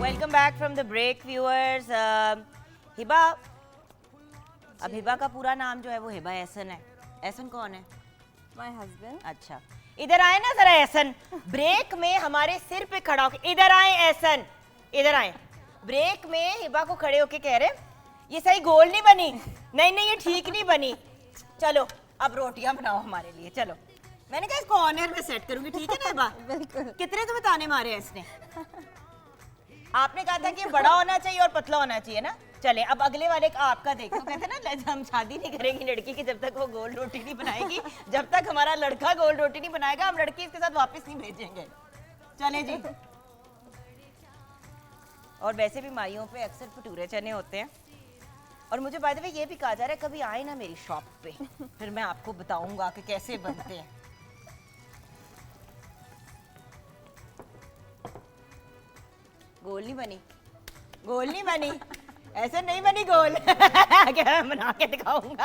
Welcome back from the break viewers. Hiba, अब हिबा का पूरा नाम जो है वो हिबा एहसन है। एहसन कौन है? My husband. अच्छा, इधर आए ना जरा एहसन। ब्रेक में हमारे सिर पे खड़ा होके, इधर आए एहसन, इधर आए। ब्रेक में हिबा को खड़े होके कह रहे ये सही गोल नहीं बनी, नहीं नहीं ये ठीक नहीं बनी, चलो अब रोटियां बनाओ हमारे लिए, चलो। मैंने कहा इसको ऑनर में सेट करूंगी, ठीक है ना हिबा? बिल्कुल। कितने तुम्हें ताने मारे हैं इसने? आपने कहा था कि बड़ा होना चाहिए और पतला होना चाहिए ना। चले अब अगले वाले का आपका देखो। कहते हैं ना हम शादी नहीं करेंगी लड़की की जब तक वो गोल रोटी नहीं बनाएगी, जब तक हमारा लड़का गोल रोटी नहीं बनाएगा हम लड़की इसके साथ वापस नहीं भेजेंगे। चले जी। और वैसे भी माइयों पे अक्सर भटूरे चने होते हैं। और मुझे बाय द वे ये भी कहा जा रहा है कभी आए ना मेरी शॉप पे, फिर मैं आपको बताऊंगा कि कैसे बनते हैं। गोल नहीं बनी, गोल नहीं बनी, ऐसे नहीं बनी गोल। क्या मैं बना के दिखाऊंगा।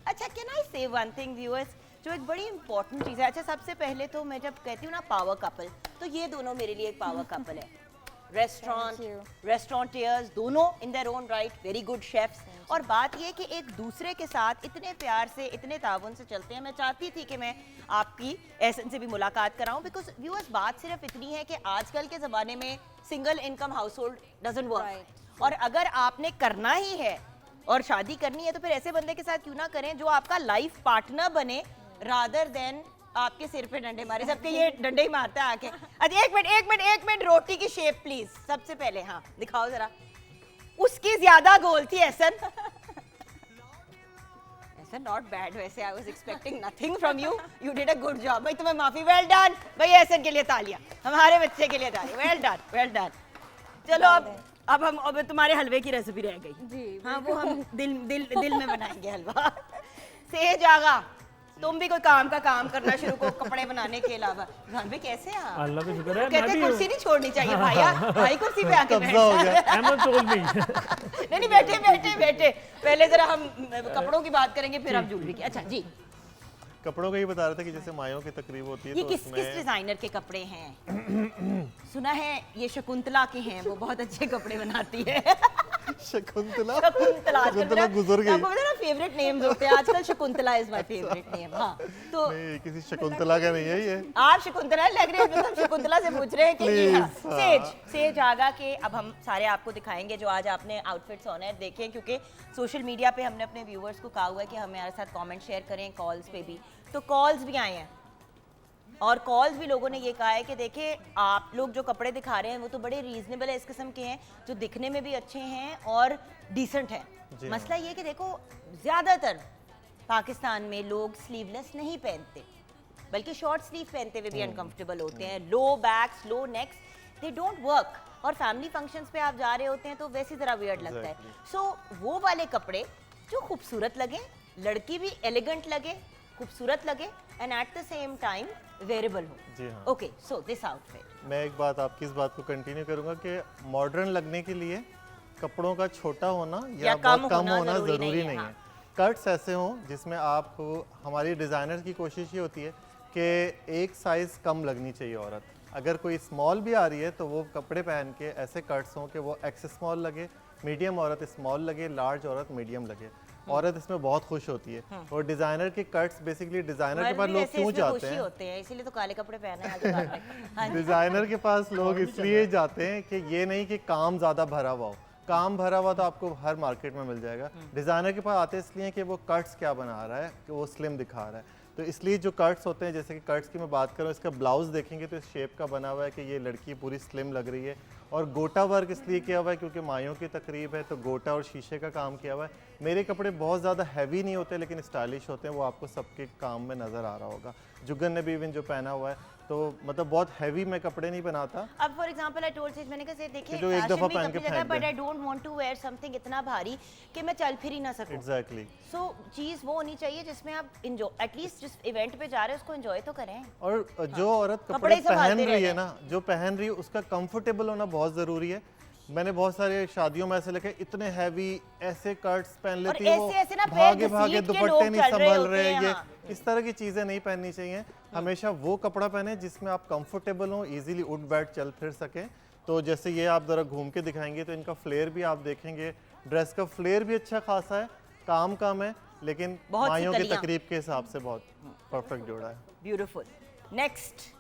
अच्छा, कैन आई से वन थिंग व्यूअर्स, जो एक बड़ी इंपॉर्टेंट चीज़ है। अच्छा, सबसे पहले तो मैं जब कहती हूँ ना पावर कपल, तो ये दोनों मेरे लिए एक पावर कपल है। रेस्टोरेंटियर्स दोनों in their own right, very good chefs. और बात ये कि एक दूसरे के साथ इतने प्यार से, इतने ताउन से चलते हैं। मैं चाहती थी कि मैं आपकी एहसन से भी मुलाकात कराऊं, बिकॉज व्यूअर्स बात सिर्फ इतनी है कि आजकल के ज़माने में single income house hold doesn't work. और अगर आपने करना ही है और शादी करनी है तो फिर ऐसे बंदे के साथ क्यों ना करें जो आपका लाइफ पार्टनर बने, रादर देन आपके सिर पे डंडे मारे। सबके ये डंडे ही मारता है आके। अच्छा, एक मिनट, रोटी की शेप प्लीज सबसे पहले। हाँ दिखाओ जरा। उसकी ज्यादा गोल थी एहसन। एहसन नॉट बैड वैसे, I was expecting nothing from you, you did a good job. भाई तुम्हें माफी, वेल डन भाई। एहसन के लिए तालियां, हमारे बच्चे के लिए तालियां, वेल डन वेल डन। चलो अब हम अब तुम्हारे हलवे की रेसिपी रह गई जी। हाँ, वो हम दिल में बनाएंगे हलवा। सेज आगा, तुम भी कोई काम का काम करना शुरू करो कपड़े बनाने के अलावा। रान भाई कैसे हैं आप? अल्लाह का शुक्र है। कहते कुर्सी नहीं छोड़नी चाहिए भाई। भाई कुर्सी पे आके बैठ कब्जा हो गया। Ahmad told me। नहीं बैठे। पहले जरा हम कपड़ों की बात करेंगे फिर हम ज्वेलरी की। अच्छा जी, कपड़ों का ही बता रहे थे कि जैसे मायों की तकरीब होती है ये तो किस उसमें डिजाइनर के कपड़े हैं? सुना है ये शकुंतला के हैं, वो बहुत अच्छे कपड़े बनाती है। शकुंतला शकुंतला गुजर गई। आपको पता है ना फेवरेट नेम्स होते हैं आजकल। Shakuntala is my favourite name. हाँ तो नहीं, किसी शकुंतला का नहीं है ये। आप शकुंतला लग रहे हैं, मतलब शकुंतला से पूछ रहे हैं कि ये हाँ, Please, सेज आगा के। अब हम सारे आपको दिखाएंगे जो आज आपने आउटफिट्स ऑन एयर देखे हैं, क्योंकि सोशल मीडिया पे हमने अपने व्यूअर्स को कहा हुआ है कि हमारे साथ कमेंट शेयर करें, कॉल्स पे भी। तो कॉल्स भी आए हैं और कॉल्स भी लोगों ने ये कहा है कि देखिए आप लोग जो कपड़े दिखा रहे हैं वो तो बड़े रीजनेबल है इस किस्म के हैं, जो दिखने में भी अच्छे हैं और डिसेंट हैं। मसला ये कि देखो ज़्यादातर पाकिस्तान में लोग स्लीवलेस नहीं पहनते, बल्कि शॉर्ट स्लीव पहनते हुए भी अनकंफर्टेबल होते हैं। Low backs, low necks, they don't work. और फैमिली फंक्शंस पे आप जा रहे होते हैं तो वैसी तरह वियर्ड लगता है। सो वो वाले कपड़े जो खूबसूरत लगे, लड़की भी एलिगेंट लगे, खूबसूरत लगे and at the same time wearable हो। जी हाँ। Okay, so this outfit. मैं एक बात आपकी इस बात को कंटिन्यू करूंगा कि मॉडर्न लगने के लिए कपड़ों का छोटा होना या बहुत कम होना ज़रूरी नहीं है। कट्स ऐसे हों जिसमें आप, हमारी डिज़ाइनर की कोशिश ये होती है कि एक साइज़ कम लगनी चाहिए औरत। अगर कोई स्मॉल भी आ रही है तो वो कपड़े पहन के ऐसे कट्स हों कि वो एक्स स्मॉल लगे, मीडियम औरत स्मॉल लगे, लार्ज औरत मीडियम लगे। औरत इसमें बहुत खुश होती है। और डिजाइनर के कट्स बेसिकली डिजाइनर के पास लोग क्यों जाते हैं? इसीलिए तो काले कपड़े पहने हैं। डिजाइनर के पास लोग इसलिए जाते हैं कि ये नहीं कि काम ज़्यादा भरा हुआ हो, काम भरा हुआ तो आपको हर मार्केट में मिल जाएगा। डिज़ाइनर के पास आते इसलिए कि वो कट्स क्या बना रहा है, कि वो स्लिम दिखा रहा है। तो इसलिए जो कट्स होते हैं, जैसे कि कट्स की मैं बात करूँ, इसका ब्लाउज देखेंगे तो इस शेप का बना हुआ है कि ये लड़की पूरी स्लिम लग रही है। और गोटा वर्क इसलिए किया हुआ है क्योंकि मायों की तकरीब है, तो गोटा और शीशे का काम किया हुआ है। मेरे कपड़े बहुत ज़्यादा हैवी नहीं होते लेकिन स्टाइलिश होते हैं, वो आपको सबके काम में नज़र आ रहा होगा। जुगन ने भी इवन जो पहना हुआ है, तो मतलब बहुत हैवी मैं कपड़े नहीं बनाता। अब for example I told says, मैंने कहा से देखिए जो एक दफा पहन के फेंक but I don't want to wear something इतना भारी कि मैं चल फिर ही ना सकूं। एग्जैक्टली। सो चीज वो होनी चाहिए जिसमें आप एंजॉय, एटलीस्ट जिस इवेंट पे जा रहे हैं उसको एंजॉय तो करें। और जो औरत कपड़े पहन रही है ना, जो पहन रही है उसका कंफर्टेबल होना बहुत ज़रूरी है। मैंने बहुत सारे शादियों में ऐसे लिखे इतने हैवी ऐसे कट्स पहन लेती है वो, ऐसे ना पैर भागे भागे घसीट के दुपट्टे लोग नहीं चल रहे संभल होते रहे, हैं, ये हाँ। इस तरह की चीजें नहीं पहननी चाहिए। हमेशा वो कपड़ा पहने जिसमें आप कंफर्टेबल हो, इजीली उठ बैठ चल फिर सकें। तो जैसे ये आप जरा घूम के दिखाएंगे तो इनका फ्लेयर भी आप देखेंगे, ड्रेस का फ्लेयर भी अच्छा खासा है, काम कम है, लेकिन बहुत सी माइयों की कलियां। तकरीब के हिसाब से बहुत परफेक्ट जोड़ा है। ब्यूटीफुल। नेक्स्ट,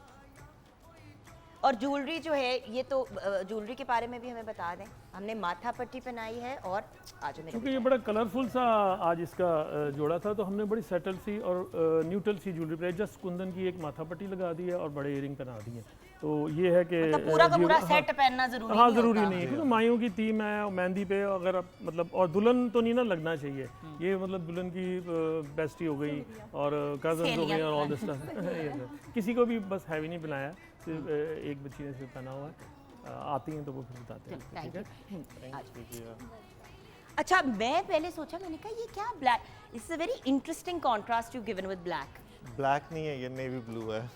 और ज्वेलरी जो है ये तो ज्वेलरी के बारे में भी हमें बता दें। हमने माथा पट्टी पहनाई है और आज मेरे क्योंकि ये बड़ा कलरफुल सा आज इसका जोड़ा था, तो हमने बड़ी सेटल सी और न्यूट्रल सी ज्वेलरी पे जस्ट कुंदन की एक माथा पट्टी लगा दी है और बड़े इयरिंग पहना दिए। तो ये है कि मतलब पूरा का जी- पूरा हाँ, सेट पहनना जरूरी हाँ नहीं ज़रूरी होता। नहीं है, क्योंकि माइयों की थीम है और मेहंदी पे अगर आप मतलब, और दुल्हन तो नहीं ना लगना चाहिए, ये मतलब दुल्हन की बेस्टी हो गई और कजन हो गई और ऑल दिस स्टफ। किसी को भी बस हैवी नहीं बनाया, सिर्फ एक बच्ची ने सिर्फ पहना हुआ है। आती हैं तो वो फिर बताते हैं, ठीक है। अच्छा, मैं पहले सोचा, मैंने कहा ये क्या black, it's a very interesting contrast you given with black. Black नहीं है, ये नेवी ब्लू है,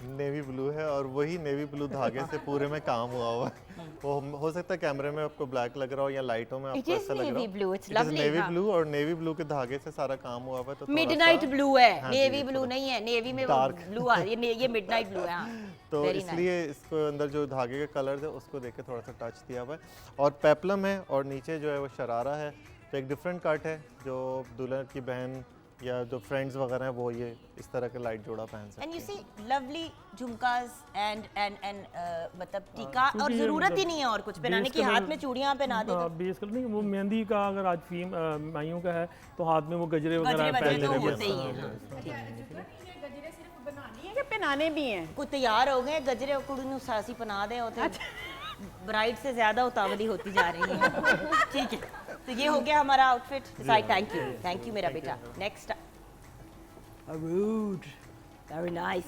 नेवी ब्लू है और वही नेवी ब्लू धागे से पूरे में काम हुआ हुआ है। वो हो सकता है कैमरे में आपको ब्लैक लग रहा हो या लाइटों में It आपको is ऐसा लग रहा navy हो। blue, it's It is lovely, navy हाँ। ब्लू, और नेवी ब्लू के धागे से सारा काम हुआ हुआ है। तो मिडनाइट ब्लू है, हाँ जी, नेवी ब्लू थोड़ा नहीं है, नेवी में dark। ब्लू आ ये मिडनाइट ब्लू है। हाँ, तो very nice। इसलिए इसको अंदर जो धागे के कलर है उसको देख के थोड़ा सा टच दिया हुआ है। और पेपलम है और नीचे जो है वो शरारा है, तो एक डिफरेंट कट है जो दुल्हन की बहन या जो फ्रेंड्स वगैरह हैं वो ये इस तरह के लाइट जोड़ा पहन सकते एंड यू हैं। सी लवली झुमकास एंड मतलब टीका, और क्योंकि ये जरूरत ही मतलब नहीं है और कुछ पहनाने की, बेस हाथ कलर- में चूड़ियां पहना दे तो बेस कलर नहीं, वो मेहंदी का अगर आज माइयों का है तो हाथ में वो गजरे वगैरह गजरे पहन वजरे तो लेंगे। होते ही हैं। गजरे सिर्फ बनानी है कि पहनाने भी हैं? कोई तैयार हो गए गजरे और कुड़ी नु सासी पहना दे होते, ब्राइड से ज्यादा उतावली होती जा रही है। ठीक है, तो ये हो गया हमारा आउटफिट। थैंक यू मेरा बेटा। Next, Arooj, very nice.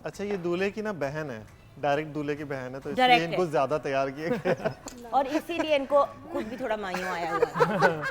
अच्छा, ये दूल्हे की ना बहन है, डायरेक्ट दूल्हे की बहन है, तो Direct इसलिए इनको है। ज्यादा तैयार किए गए। और इसीलिए इनको खुद भी थोड़ा मायूं आया हुआ है।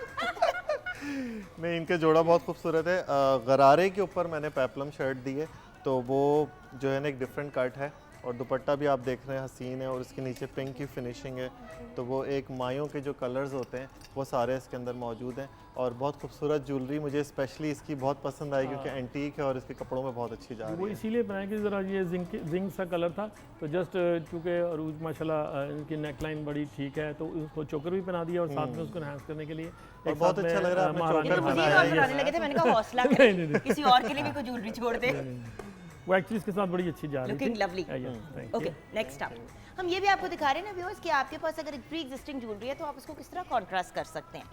नहीं, इनका जोड़ा बहुत खूबसूरत है। गरारे के ऊपर मैंने पेपलम शर्ट दी है, तो वो जो है ना एक डिफरेंट कट है, और दुपट्टा भी आप देख रहे हैं हसीन है, और उसके नीचे पिंक की फिनिशिंग है। तो वो एक मायों के जो कलर्स होते हैं वो सारे इसके अंदर मौजूद हैं, और बहुत खूबसूरत ज्वेलरी मुझे स्पेशली इसकी बहुत पसंद आई क्योंकि एंटीक है और इसके कपड़ों में बहुत अच्छी जा वो रही है। इसीलिए बनाया कि ज़रा ये जिंक सा कलर था, तो जस्ट चूँकि अरूज माशाल्लाह इनकी नेकलाइन बड़ी ठीक है, तो उसको चोकर भी पहना दिया और साथ में उसको एनहांस करने के लिए और एक बहुत साथ अच्छा में, लग रहा है आपने महारानी चोकर ये तो मुझे बनाया और है, बनाने लगे थे, मैंने कहा हौसला नहीं, करें, नहीं। किसी और के लिए भी कोई ज्वेलरी छोड़ दे। वो एक्चुअली इसके साथ बड़ी अच्छी जा रही थी। Looking lovely. Thank okay, next up हम ये भी आपको दिखा रहे हैं ना व्यूअर्स कि आपके पास अगर एक प्री एग्जिस्टिंग ज्वेलरी है तो आप उसको किस तरह कॉन्ट्रास्ट कर सकते हैं।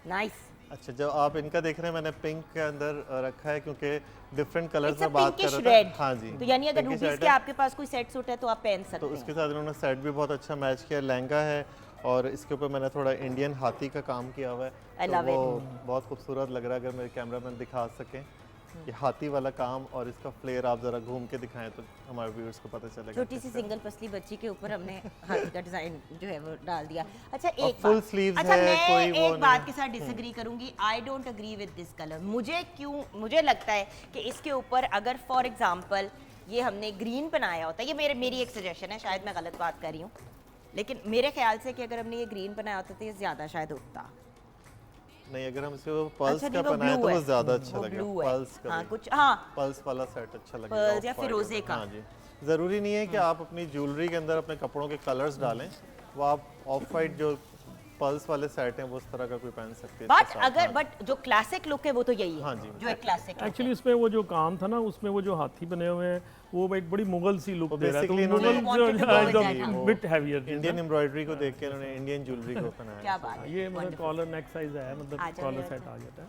नाइस। अच्छा, जब आप इनका देख रहे हैं, मैंने पिंक के अंदर रखा है क्योंकि डिफरेंट कलर्स इट्स अ में बात कर पिंकिश रहा रेड। था। हाँ जी, तो यानी अगर pinkish रूबीज red के है। आपके पास कोई सेट सूट है तो आप पहन तो सकते उसके हैं। साथ इन्होंने सेट भी बहुत अच्छा मैच किया, लहंगा है और इसके ऊपर मैंने थोड़ा इंडियन हाथी का काम किया हुआ है। I तो love वो बहुत खूबसूरत लग रहा है। अगर मेरे कैमरा मैन दिखा सकें कि हाथी वाला काम और इसका फ्लेयर आप जरा घूम के दिखाएं तो हमारे व्यूअर्स को पता चलेगा। छोटी सी सिंगल पसली बच्ची के ऊपर हमने हाथी का डिजाइन जो है वो डाल दिया। अच्छा, और एक full बात, sleeves अच्छा है, मैं कोई वो एक नहीं बात है। के साथ डिसएग्री करूंगी। I don't agree with this colour. मुझे लगता है कि इसके ऊपर अगर फॉर एग्जांपल ये हमने ग्रीन बनाया होता, ये मेरी एक सजेशन है, शायद मैं गलत बात कर रही हूँ, लेकिन मेरे ख्याल से कि अगर हमने ये ग्रीन बनाया होता तो ये ज्यादा शायद उगता। नहीं, अगर हम इसको पल्स अच्छा, का नहीं, वो बनाए blue तो है। वो ज्यादा अच्छा वो लगेगा। blue है। पल्स का हाँ, भी। कुछ हाँ पल्स वाला सेट अच्छा लगेगा। Pearls या off-white फिरोजे वाला। का। हाँ जी, ज़रूरी नहीं है कि आप अपनी ज्वेलरी के अंदर अपने कपड़ों के कलर्स डालें, वो आप ऑफ वाइट जो पल्स वाले सेट हैं वो उस तरह का कोई पहन सकते हैं। बट इसके साथ, अगर हाँ। बट जो क्लासिक लुक है वो तो यही है। हाँ जी। जो एक क्लासिक एक्चुअली उसमें वो जो काम था ना, उसमें वो जो हाथी बने हुए हैं वो एक बड़ी मुगल सी लुक वो दे रहा है, तो basically मुगल इन्होंने wanted to go with that, हाँ। बिट हैवियर इंडियन एम्ब्रॉयडरी को देख के उन्होंने इंडियन ज्वेलरी को पहनाया। क्या बात है। ये मतलब कॉलर नेक साइज है, मतलब आ जाए, कॉलर आ सेट जाए। आ जाता है।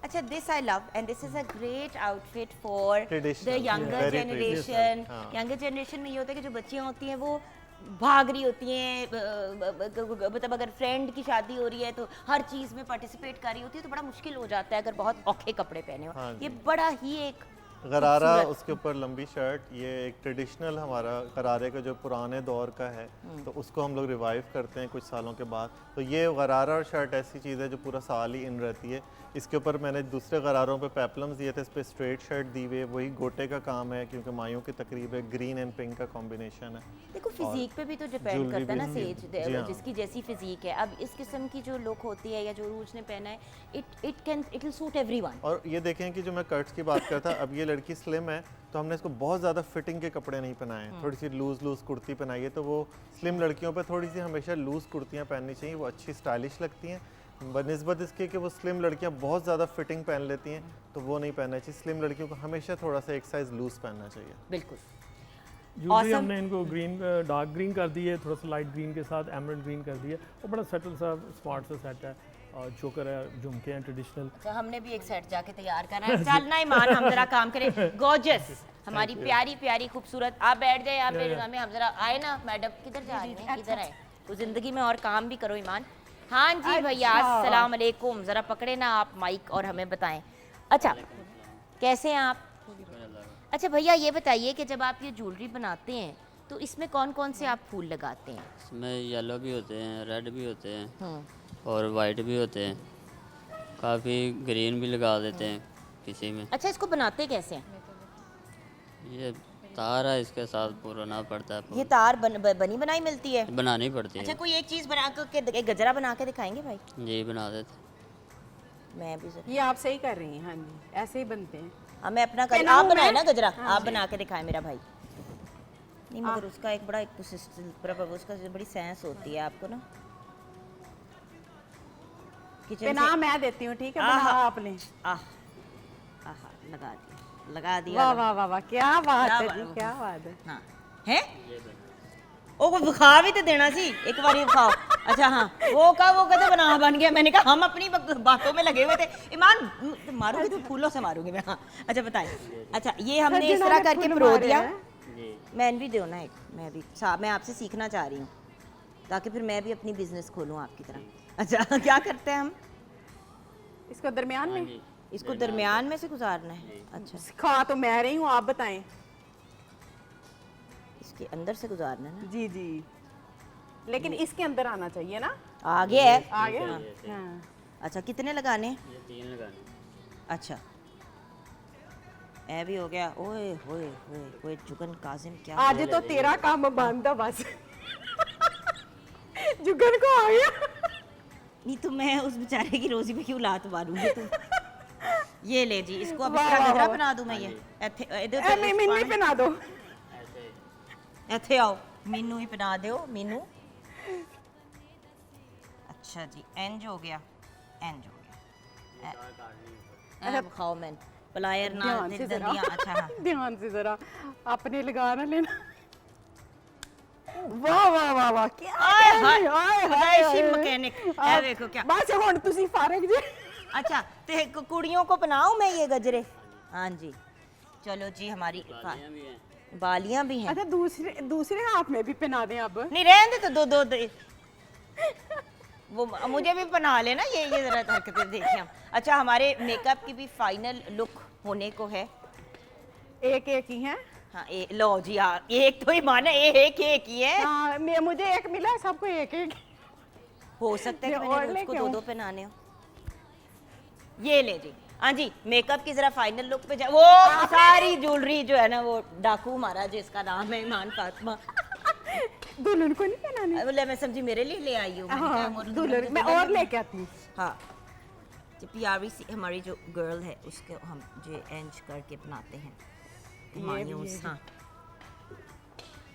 अच्छा, this I love and this is a great outfit for the Traditional, younger very generation. traditional, हाँ। यंगर जनरेशन में ये होता है कि जो बच्चियां होती हैं वो भाग रही होती हैं, मतलब अगर फ्रेंड की शादी हो रही है तो हर चीज़ में पार्टिसिपेट कर रही होती है, तो बड़ा मुश्किल हो जाता है अगर बहुत औखे कपड़े पहने हो। हाँ जी। ये बड़ा ही एक गरारा, उसके ऊपर लंबी शर्ट, ये एक ट्रेडिशनल हमारा गरारे का जो पुराने दौर का है, तो उसको हम लोग रिवाइव करते हैं कुछ सालों के बाद। तो ये गरारा और शर्ट ऐसी चीज़ है जो पूरा साल ही इन रहती है। इसके ऊपर मैंने दूसरे गरारों पे पेपलम्स दिए थे, इस पर स्ट्रेट शर्ट दी हुई है, वही गोटे का काम है क्योंकि मायों की तकरीब है, ग्रीन एंड पिंक का कॉम्बिनेशन है। देखो फिजिक पे भी तो डिपेंड jewelry करता है ना भी सेज, जी हाँ। जिसकी जैसी फिजिक है। अब इस किस्म की जो लुक होती है या जो रूज ने पहना है, इट विल सूट एवरीवन। और ये देखें कि जो मैं कट्स की बात करता, अब ये लड़की स्लिम है तो हमने इसको बहुत ज़्यादा फिटिंग के कपड़े नहीं पहनाए हैं, थोड़ी सी लूज़ कुर्ती पहनाई है। तो वो स्लिम लड़कियों पे थोड़ी सी हमेशा लूज़ कुर्तियाँ पहननी चाहिए, वो अच्छी स्टाइलिश लगती हैं बनिस्बत इसके कि वो स्लिम लड़कियाँ बहुत ज़्यादा फिटिंग पहन लेती हैं, तो वो नहीं पहनना चाहिए। स्लिम लड़कियों को हमेशा थोड़ा सा एक साइज़ लूज़ पहनना चाहिए। बिल्कुल। Usually Awesome. हमने इनको ग्रीन, डार्क ग्रीन कर दी है, थोड़ा सा लाइट ग्रीन के साथ एमरल्ड ग्रीन कर दिया, और बड़ा सेटल सा स्मार्ट सा सेट है। और चोकर है, झुमके हैं ट्रेडिशनल। अच्छा, हमने भी एक सेट जाके तैयार करना है। चलना ईमान, हम जरा काम करें। गॉर्जियस, हमारी प्यारी प्यारी खूबसूरत, आप बैठ जाए यहाँ पे में, हम जरा आए ना मैडम, किधर जा रही हैं, किधर आए, तो जिंदगी में और काम भी करो ईमान। हाँ जी भैया, अस्सलाम वालेकुम, जरा पकड़े ना आप माइक और हमें बताएं। अच्छा, कैसे हैं आप? अच्छा भैया, ये बताइए कि जब आप ये ज्वेलरी बनाते हैं तो इसमें कौन कौन से आप फूल लगाते हैं? इसमें येलो भी होते हैं, रेड भी होते हैं और वाइट भी होते हैं, काफ़ी ग्रीन भी लगा देते हैं किसी में। अच्छा, इसको बनाते कैसे हैं? ये तार है, इसके साथ पुराना पड़ता है, ये तार बनी बनाई मिलती है? बनानी पड़ती अच्छा, है। कोई एक चीज बना के एक गजरा बना के दिखाएंगे भाई? जी बना देते। मैं भी जरा, ये आप सही कर रही हैं। हाँ जी, ऐसे ही बनते हैं। हाँ मैं अपना पहनाऊं आप बनाए मैं? ना गजरा, हाँ आप जी। बना के दिखाए मेरा भाई। नहीं मगर उसका एक बड़ा एक उसका बड़ी सेंस होती है आपको ना। किचन पहना मैं देती हूँ, ठीक है? बना आहा। आपने। लगा दिया वाह वाह वाह वाह, क्या बात क्या है बात जी, है। क्या बात है। हाँ है ओ को विखा भी तो देना सी एक बार विखाओ। अच्छा हाँ, वो कहते बना बन गया। मैंने कहा हम अपनी बातों में लगे हुए थे। ईमान मारूंगी तो फूलों से मारूंगी मैं। हाँ अच्छा बताएं। अच्छा, ये हमने इस तरह करके पिरो दिया। मैं भी दो ना एक, मैं आपसे सीखना चाह रही हूँ ताकि फिर मैं भी अपनी बिजनेस खोलूँ आपकी तरह। अच्छा क्या करते हैं हम? इसको दरमियान में इसको दरमियान में से गुजारना है। अच्छा, सिखा तो मैं रही हूँ, आप बताएं। इसके अंदर से गुजारना है ना? जी जी, लेकिन इसके अंदर आना चाहिए ना। आगे है। आ गया। हाँ। अच्छा, कितने लगाने हैं? ये 3 लगाने। अच्छा, ऐ भी हो गया। ओए होए होए होए, जुगन काजिम क्या आज तो तेरा काम बंद है बस। जुगन को आ गया। नहीं तो मैं उस बेचारे की रोजी पे क्यों लात मारूंगी तुम? ये ले जी, इसको अब इस वाह, तरह वाह, गजरा वाह। बना दूं मैं ये? मिन्नी पहना दो। ਇੱਥੇ ਆਓ, ਮੈਨੂੰ ਹੀ ਬਣਾ ਦਿਓ ਮੈਨੂੰ। अच्छा जी, इंज हो गया, इंज हो गया। ऐ खाओ मैं प्लायर ना ध्यान से जरा। दंदियां। अच्छा हाँ, ध्यान से जरा, आपने लगा ना लेना। वाह वाह वाह वाह, क्या आए हाय, आए खुदाइशी मैकेनिक। ऐ देखो क्या। बस हुन तुसी फारग जी। अच्छा, ते कुड़ियों को पहनाऊं मैं ये गजरे? हाँ जी, चलो जी। हमारी बालियाँ भी हैं। बालियां भी हैं। अच्छा, दूसरे हाथ में भी पहना दें अब। नहीं रहने दे, तो दो दे। वो मुझे भी पहना लेना ये जरा हरकतें देखें हम। अच्छा, हमारे मेकअप की भी फाइनल लुक होने को है। एक एक ही है। हाँ लो जी, हाँ एक तो ही माना, एक ही है। हाँ, मुझे एक मिला है, सबको एक एक। हो सकता है कि ये मैंने और रोज को लेके दो आऊं? दो पहनाने हो। ये ले जी। हाँ जी, मेकअप की जरा फाइनल लुक पे वो सारी ज्वेलरी जो है ना, वो डाकू हमारा जिसका नाम है ईमान फातिमा, दुल्हन को नहीं पहनाने। बोले मैं समझी मेरे लिए ले आई हूँ। हाँ, दुल्हन मैं और लेके आती हूँ। हाँ, जो प्यारी सी हमारी जो गर्ल है उसके हम जो एंज करके बनाते हैं मायूस। हाँ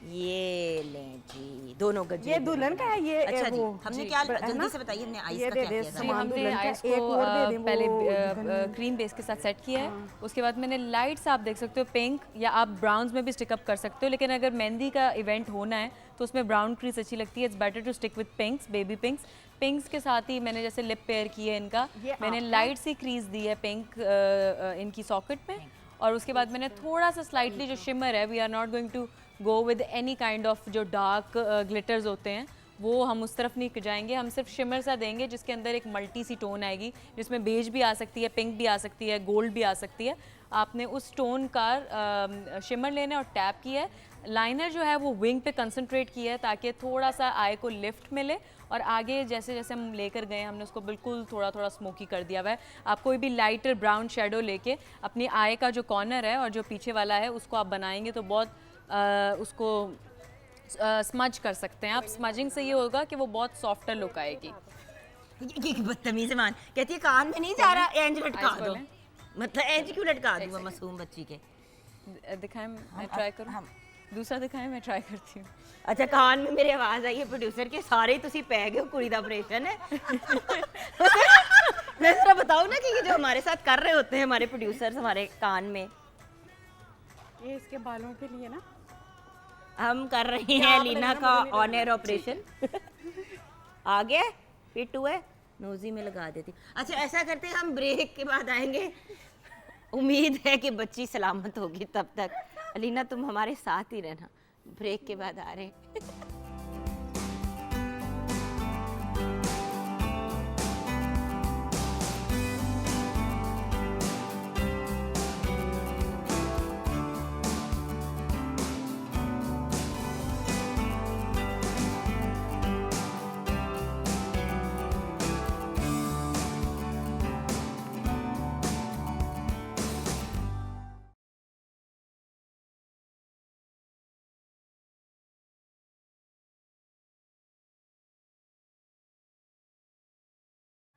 ये लें जी, दोनों गजरे। ये दुल्हन का है, ये अच्छा जी, वो हमने जी, क्या है ना? जल्दी से बताइए, हमने आइस ये का दे क्या दे किया था? सामान हमने दुल्हन का, आइस को एक और दे दे, पहले वो क्रीम बेस के साथ सेट किया है। उसके बाद मैंने लाइट्स, आप देख सकते हो पिंक, या आप ब्राउन्स में भी स्टिकअप कर सकते हो, लेकिन अगर मेहंदी का इवेंट होना है तो उसमें ब्राउन क्रीज अच्छी लगती है। It's better to stick with pinks, baby pinks. Pinks के साथ ही मैंने जैसे लिप पेयर किए है इनका, ये मैंने आपका? लाइट सी क्रीज दी है पिंक इनकी सॉकेट में। और उसके बाद मैंने थोड़ा सा स्लाइटली जो शिमर है, we are not going to go with any kind of जो डार्क ग्लिटर्स होते हैं, वो हम उस तरफ नहीं जाएंगे। हम सिर्फ शिमर सा देंगे जिसके अंदर एक मल्टी सी टोन आएगी, जिसमें बेज भी आ सकती है, पिंक भी आ सकती है, गोल्ड भी आ सकती है। आपने उस टोन का शिमर लेना है और टैप किया है। लाइनर जो है वो विंग पे कंसंट्रेट किया है ताकि थोड़ा सा आई को लिफ्ट मिले, और आगे जैसे जैसे हम लेकर गए हमने उसको बिल्कुल थोड़ा थोड़ा स्मोकी कर दिया हुआ है। आप कोई भी लाइटर ब्राउन शेडो लेके अपनी आई का जो कॉर्नर है और जो पीछे वाला है उसको आप बनाएंगे तो बहुत उसको स्मज कर सकते हैं आप। स्मजिंग से ये होगा कि वो बहुत सॉफ्टर लुक आएगी। ये बदतमीज मान कहती है कान में नहीं जा रहा, एंज लटका Eyes दो। खोलें। मतलब एंज क्यों लटका दूं मैं मासूम बच्ची के? दिखाएं, मैं ट्राई करूं? दूसरा दिखाएं, मैं ट्राई करती हूँ। अच्छा, कान में मेरी आवाज आई है प्रोड्यूसर के, सारे तुसी पै गए हो, कुड़ी दा ऑपरेशन है। मैं जरा बताऊं ना कि ये जो हमारे साथ कर रहे होते हैं हमारे प्रोड्यूसर्स हमारे कान में, ये इसके बालों के लिए ना, हम कर रहे हैं लीना का ऑन एयर ऑपरेशन। आ गया फिट हुआ है, नोजी में लगा देती। अच्छा ऐसा करते हैं, हम ब्रेक के बाद आएंगे। उम्मीद है कि बच्ची सलामत होगी तब तक। अलीना तुम हमारे साथ ही रहना, ब्रेक के बाद आ रहे हैं।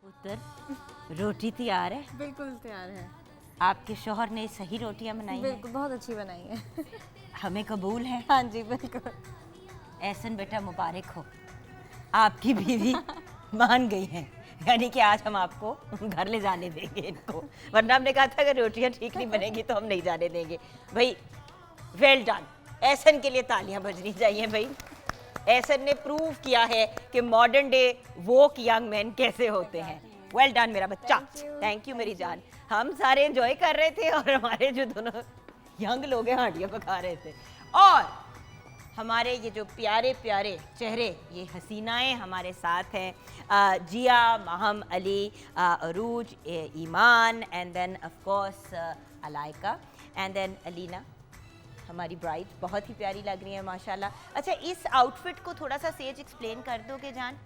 पुत्र रोटी तैयार है? बिल्कुल तैयार है। आपके शौहर ने सही रोटियां बनाई हैं? बिल्कुल, बहुत अच्छी बनाई है। हमें कबूल है। हाँ जी बिल्कुल। एहसन बेटा मुबारक हो, आपकी बीवी मान गई है, यानी कि आज हम आपको घर ले जाने देंगे इनको, वरना हमने कहा था अगर रोटियां ठीक नहीं बनेगी तो हम नहीं जाने देंगे। भाई वेल डन, एहसन के लिए तालियां बजनी चाहिए भाई। एहसन ने प्रूव किया है कि मॉडर्न डे वोक यंग मैन कैसे होते हैं। वेल डन मेरा बच्चा, थैंक यू मेरी जान। हम सारे एंजॉय कर रहे थे और हमारे जो दोनों यंग लोग हैं हांडियाँ पका रहे थे, और हमारे ये जो प्यारे प्यारे चेहरे, ये हसीनाएं हमारे साथ हैं। Ziya, Maham Ali, Arooj, Iman, and then of course Alaika, and then Alina हमारी ब्राइड। बहुत ही प्यारी लग रही है माशाल्लाह। अच्छा इस आउटफिट को थोड़ा सा सेज एक्सप्लेन कर दोगे जान?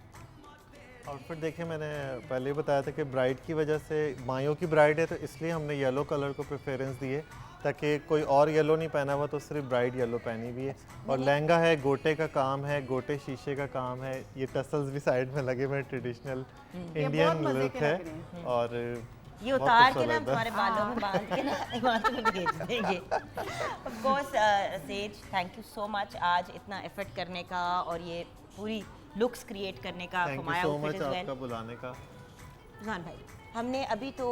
आउटफिट देखिए, मैंने पहले ही बताया था कि ब्राइड की वजह से, मायों की ब्राइड है तो इसलिए हमने येलो कलर को प्रेफरेंस दी है, ताकि कोई और येलो नहीं पहना हुआ तो सिर्फ ब्राइड येलो पहनी हुई है। और लहंगा है, गोटे का काम है, गोटे शीशे का काम है, ये टसल्स भी साइड में लगे हुए, ट्रेडिशनल इंडियन लुक है। और ये उतार के ना तुम्हारे बालों में बांध के ना हिमाचल में भेज देंगे। Of course says, thank you so much आज इतना एफर्ट करने का और ये पूरी लुक्स क्रिएट करने का। थैंक यू सो मच आपका बुलाने का। जान भाई, हमने अभी तो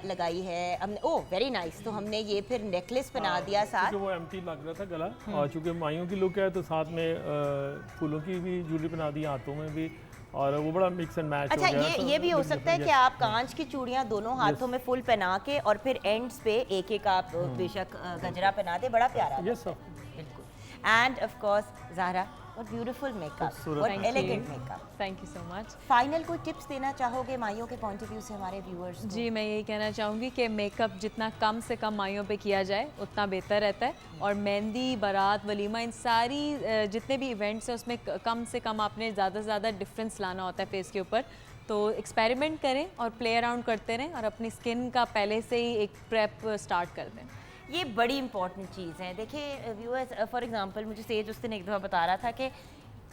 लगाई है हमने, ओह वेरी नाइस। तो हमने ये फिर नेकलेस बना दिया साथ, क्योंकि वो एम्प्टी लग रहा था गला, और चूंकि माइयों की लुक है तो साथ में फूलों की भी ज्वेलरी बना दी, हाथों में भी, और वो बड़ा मिक्स एंड मैच अच्छा हो गया। ये भी हो सकता है कि आप कांच की चूड़ियां दोनों हाथों में फुल पहना के और फिर एंड्स पे एक एक आप बेशक गजरा पहना दे, बड़ा प्यारा यस सर। बिल्कुल। एंड ऑफ कोर्स ज़हरा, और ब्यूटीफुल मेकअप और elegant makeup. Thank you so much. Final कोई टिप्स देना चाहोगे माइयों के पॉइंट ऑफ व्यू से हमारे व्यूअर्स को? जी, मैं यही कहना चाहूँगी कि मेकअप जितना कम से कम माइयों पे किया जाए उतना बेहतर रहता है, और मेहंदी, बारात, वलीमा, इन सारी जितने भी इवेंट्स हैं उसमें कम से कम आपने ज़्यादा से ज़्यादा डिफरेंस लाना होता है फेस के ऊपर। तो एक्सपेरिमेंट करें और प्ले अराउंड करते रहें, और अपनी स्किन का पहले से ही एक प्रेप स्टार्ट कर दें। ये बड़ी इंपॉर्टेंट चीज़ है। देखिए व्यूअर्स, फॉर एग्जांपल मुझे सेज उस दिन एक दफ़ा बता रहा था कि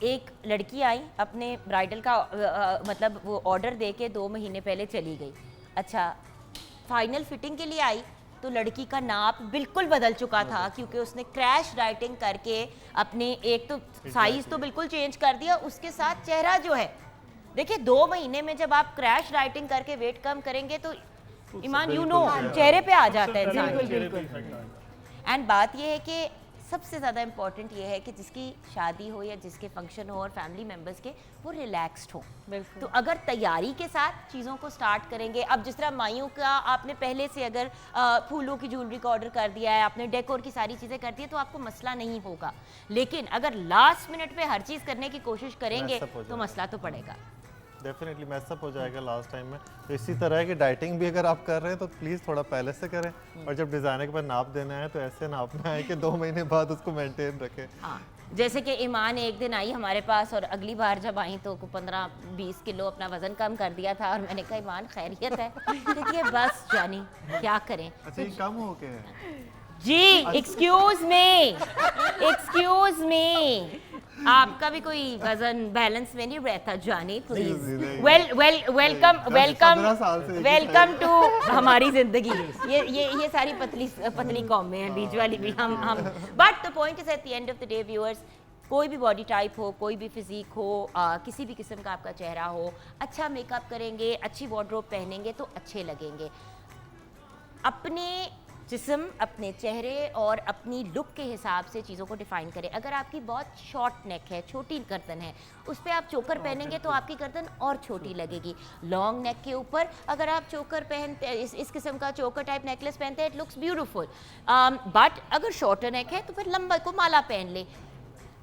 एक लड़की आई अपने ब्राइडल का मतलब वो ऑर्डर दे के 2 महीने पहले चली गई। अच्छा फाइनल फिटिंग के लिए आई तो लड़की का नाप बिल्कुल बदल चुका था, क्योंकि उसने क्रैश राइटिंग करके अपने एक तो साइज़ तो बिल्कुल चेंज कर दिया, उसके साथ चेहरा जो है, देखिए 2 महीने में जब आप क्रैश राइटिंग करके वेट कम करेंगे तो ईमान यू नो चेहरे पे आ जाता है इंसान। एंड बात ये है कि सबसे ज़्यादा इम्पॉर्टेंट ये है कि जिसकी शादी हो या जिसके फंक्शन हो और फैमिली मेम्बर्स के, वो रिलैक्स्ड हो। बिल्कुल। तो अगर तैयारी के साथ चीज़ों को स्टार्ट करेंगे, अब जिस तरह माइयों का आपने पहले से अगर फूलों की ज्वेलरी का ऑर्डर कर दिया है, आपने डेकोर की सारी चीज़ें कर दी है, तो आपको मसला नहीं होगा। लेकिन अगर लास्ट मिनट पे हर चीज़ करने की कोशिश करेंगे Mess up हो तो जाएगा। मसला तो पड़ेगा। डेफिनेटली मैसअप हो जाएगा लास्ट टाइम में। तो इसी तरह है कि डाइटिंग भी अगर आप कर रहे हैं तो प्लीज़ थोड़ा पहले से करें, और जब डिज़ाइनर के पास नाप देना है तो ऐसे नाप में आए कि 2 महीने बाद उसको मेंटेन रखें। हाँ, जैसे कि ईमान एक दिन आई हमारे पास और अगली बार जब आई तो 15-20 किलो अपना वजन कम कर दिया था, और मैंने कहा ईमान खैरियत है? कहती है बस जानी क्या करें। अच्छा, ये कम हो गया है? जी एक्सक्यूज मी, आपका भी कोई वजन बैलेंस में नहीं रहता जानी, प्लीज। नहीं। वेलकम 15 साल से एक ही वेलकम टू हमारी जिंदगी। ये सारी पतली कौमें हैं, बीच वाली भी हम। But the point is at the end of the day viewers, कोई भी बॉडी टाइप हो, कोई भी फिजिक हो, किसी भी किस्म का आपका चेहरा हो, अच्छा मेकअप करेंगे, अच्छी वार्डरोब पहनेंगे तो अच्छे लगेंगे। अपने जिस्म, अपने चेहरे और अपनी लुक के हिसाब से चीज़ों को डिफ़ाइन करें। अगर आपकी बहुत शॉर्ट नेक है, छोटी गर्दन है, उस पर आप चोकर पहनेंगे तो आपकी गर्दन और छोटी लगेगी। लॉन्ग नेक के ऊपर अगर आप चोकर पहनते, इस किस्म का चोकर टाइप नेकलेस पहनते हैं, इट लुक्स ब्यूटीफुल। बट अगर शॉर्टर नेक है तो फिर लंबा को माला पहन ले।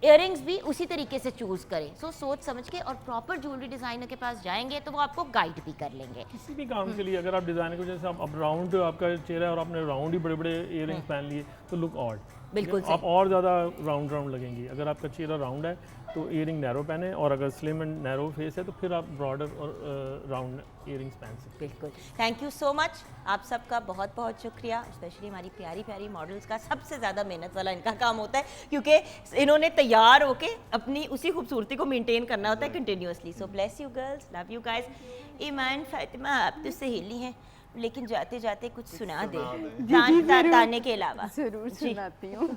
इयररिंग्स भी उसी तरीके से चूज़ करें। सो सोच समझ के और प्रॉपर ज्वेलरी डिज़ाइनर के पास जाएंगे तो वो आपको गाइड भी कर लेंगे। किसी भी काम के लिए अगर आप डिज़ाइनर को, जैसे आप अब राउंड आपका चेहरा है और आपने राउंड ही बड़े बड़े इयररिंग्स पहन लिए तो लुक ऑड, बिल्कुल आप और ज़्यादा राउंड लगेंगी। अगर आपका चेहरा राउंड है तो इयरिंग नैरो पहने, और अगर स्लिम एंड नैरो फेस है तो फिर आप ब्रॉडर और राउंड इयरिंग्स पहन सकते हैं। बिल्कुल। थैंक यू सो मच, आप सबका बहुत बहुत शुक्रिया। स्पेशली हमारी प्यारी प्यारी मॉडल्स का सबसे ज़्यादा मेहनत वाला इनका काम होता है, क्योंकि इन्होंने तैयार होके अपनी उसी खूबसूरती को मेंटेन करना होता है continuously. So bless you girls, love you guys. Iman Fatima आप तो सहेली हैं, लेकिन जाते जाते कुछ सुना दे ताने के अलावा। जरूर सुनाती हूँ।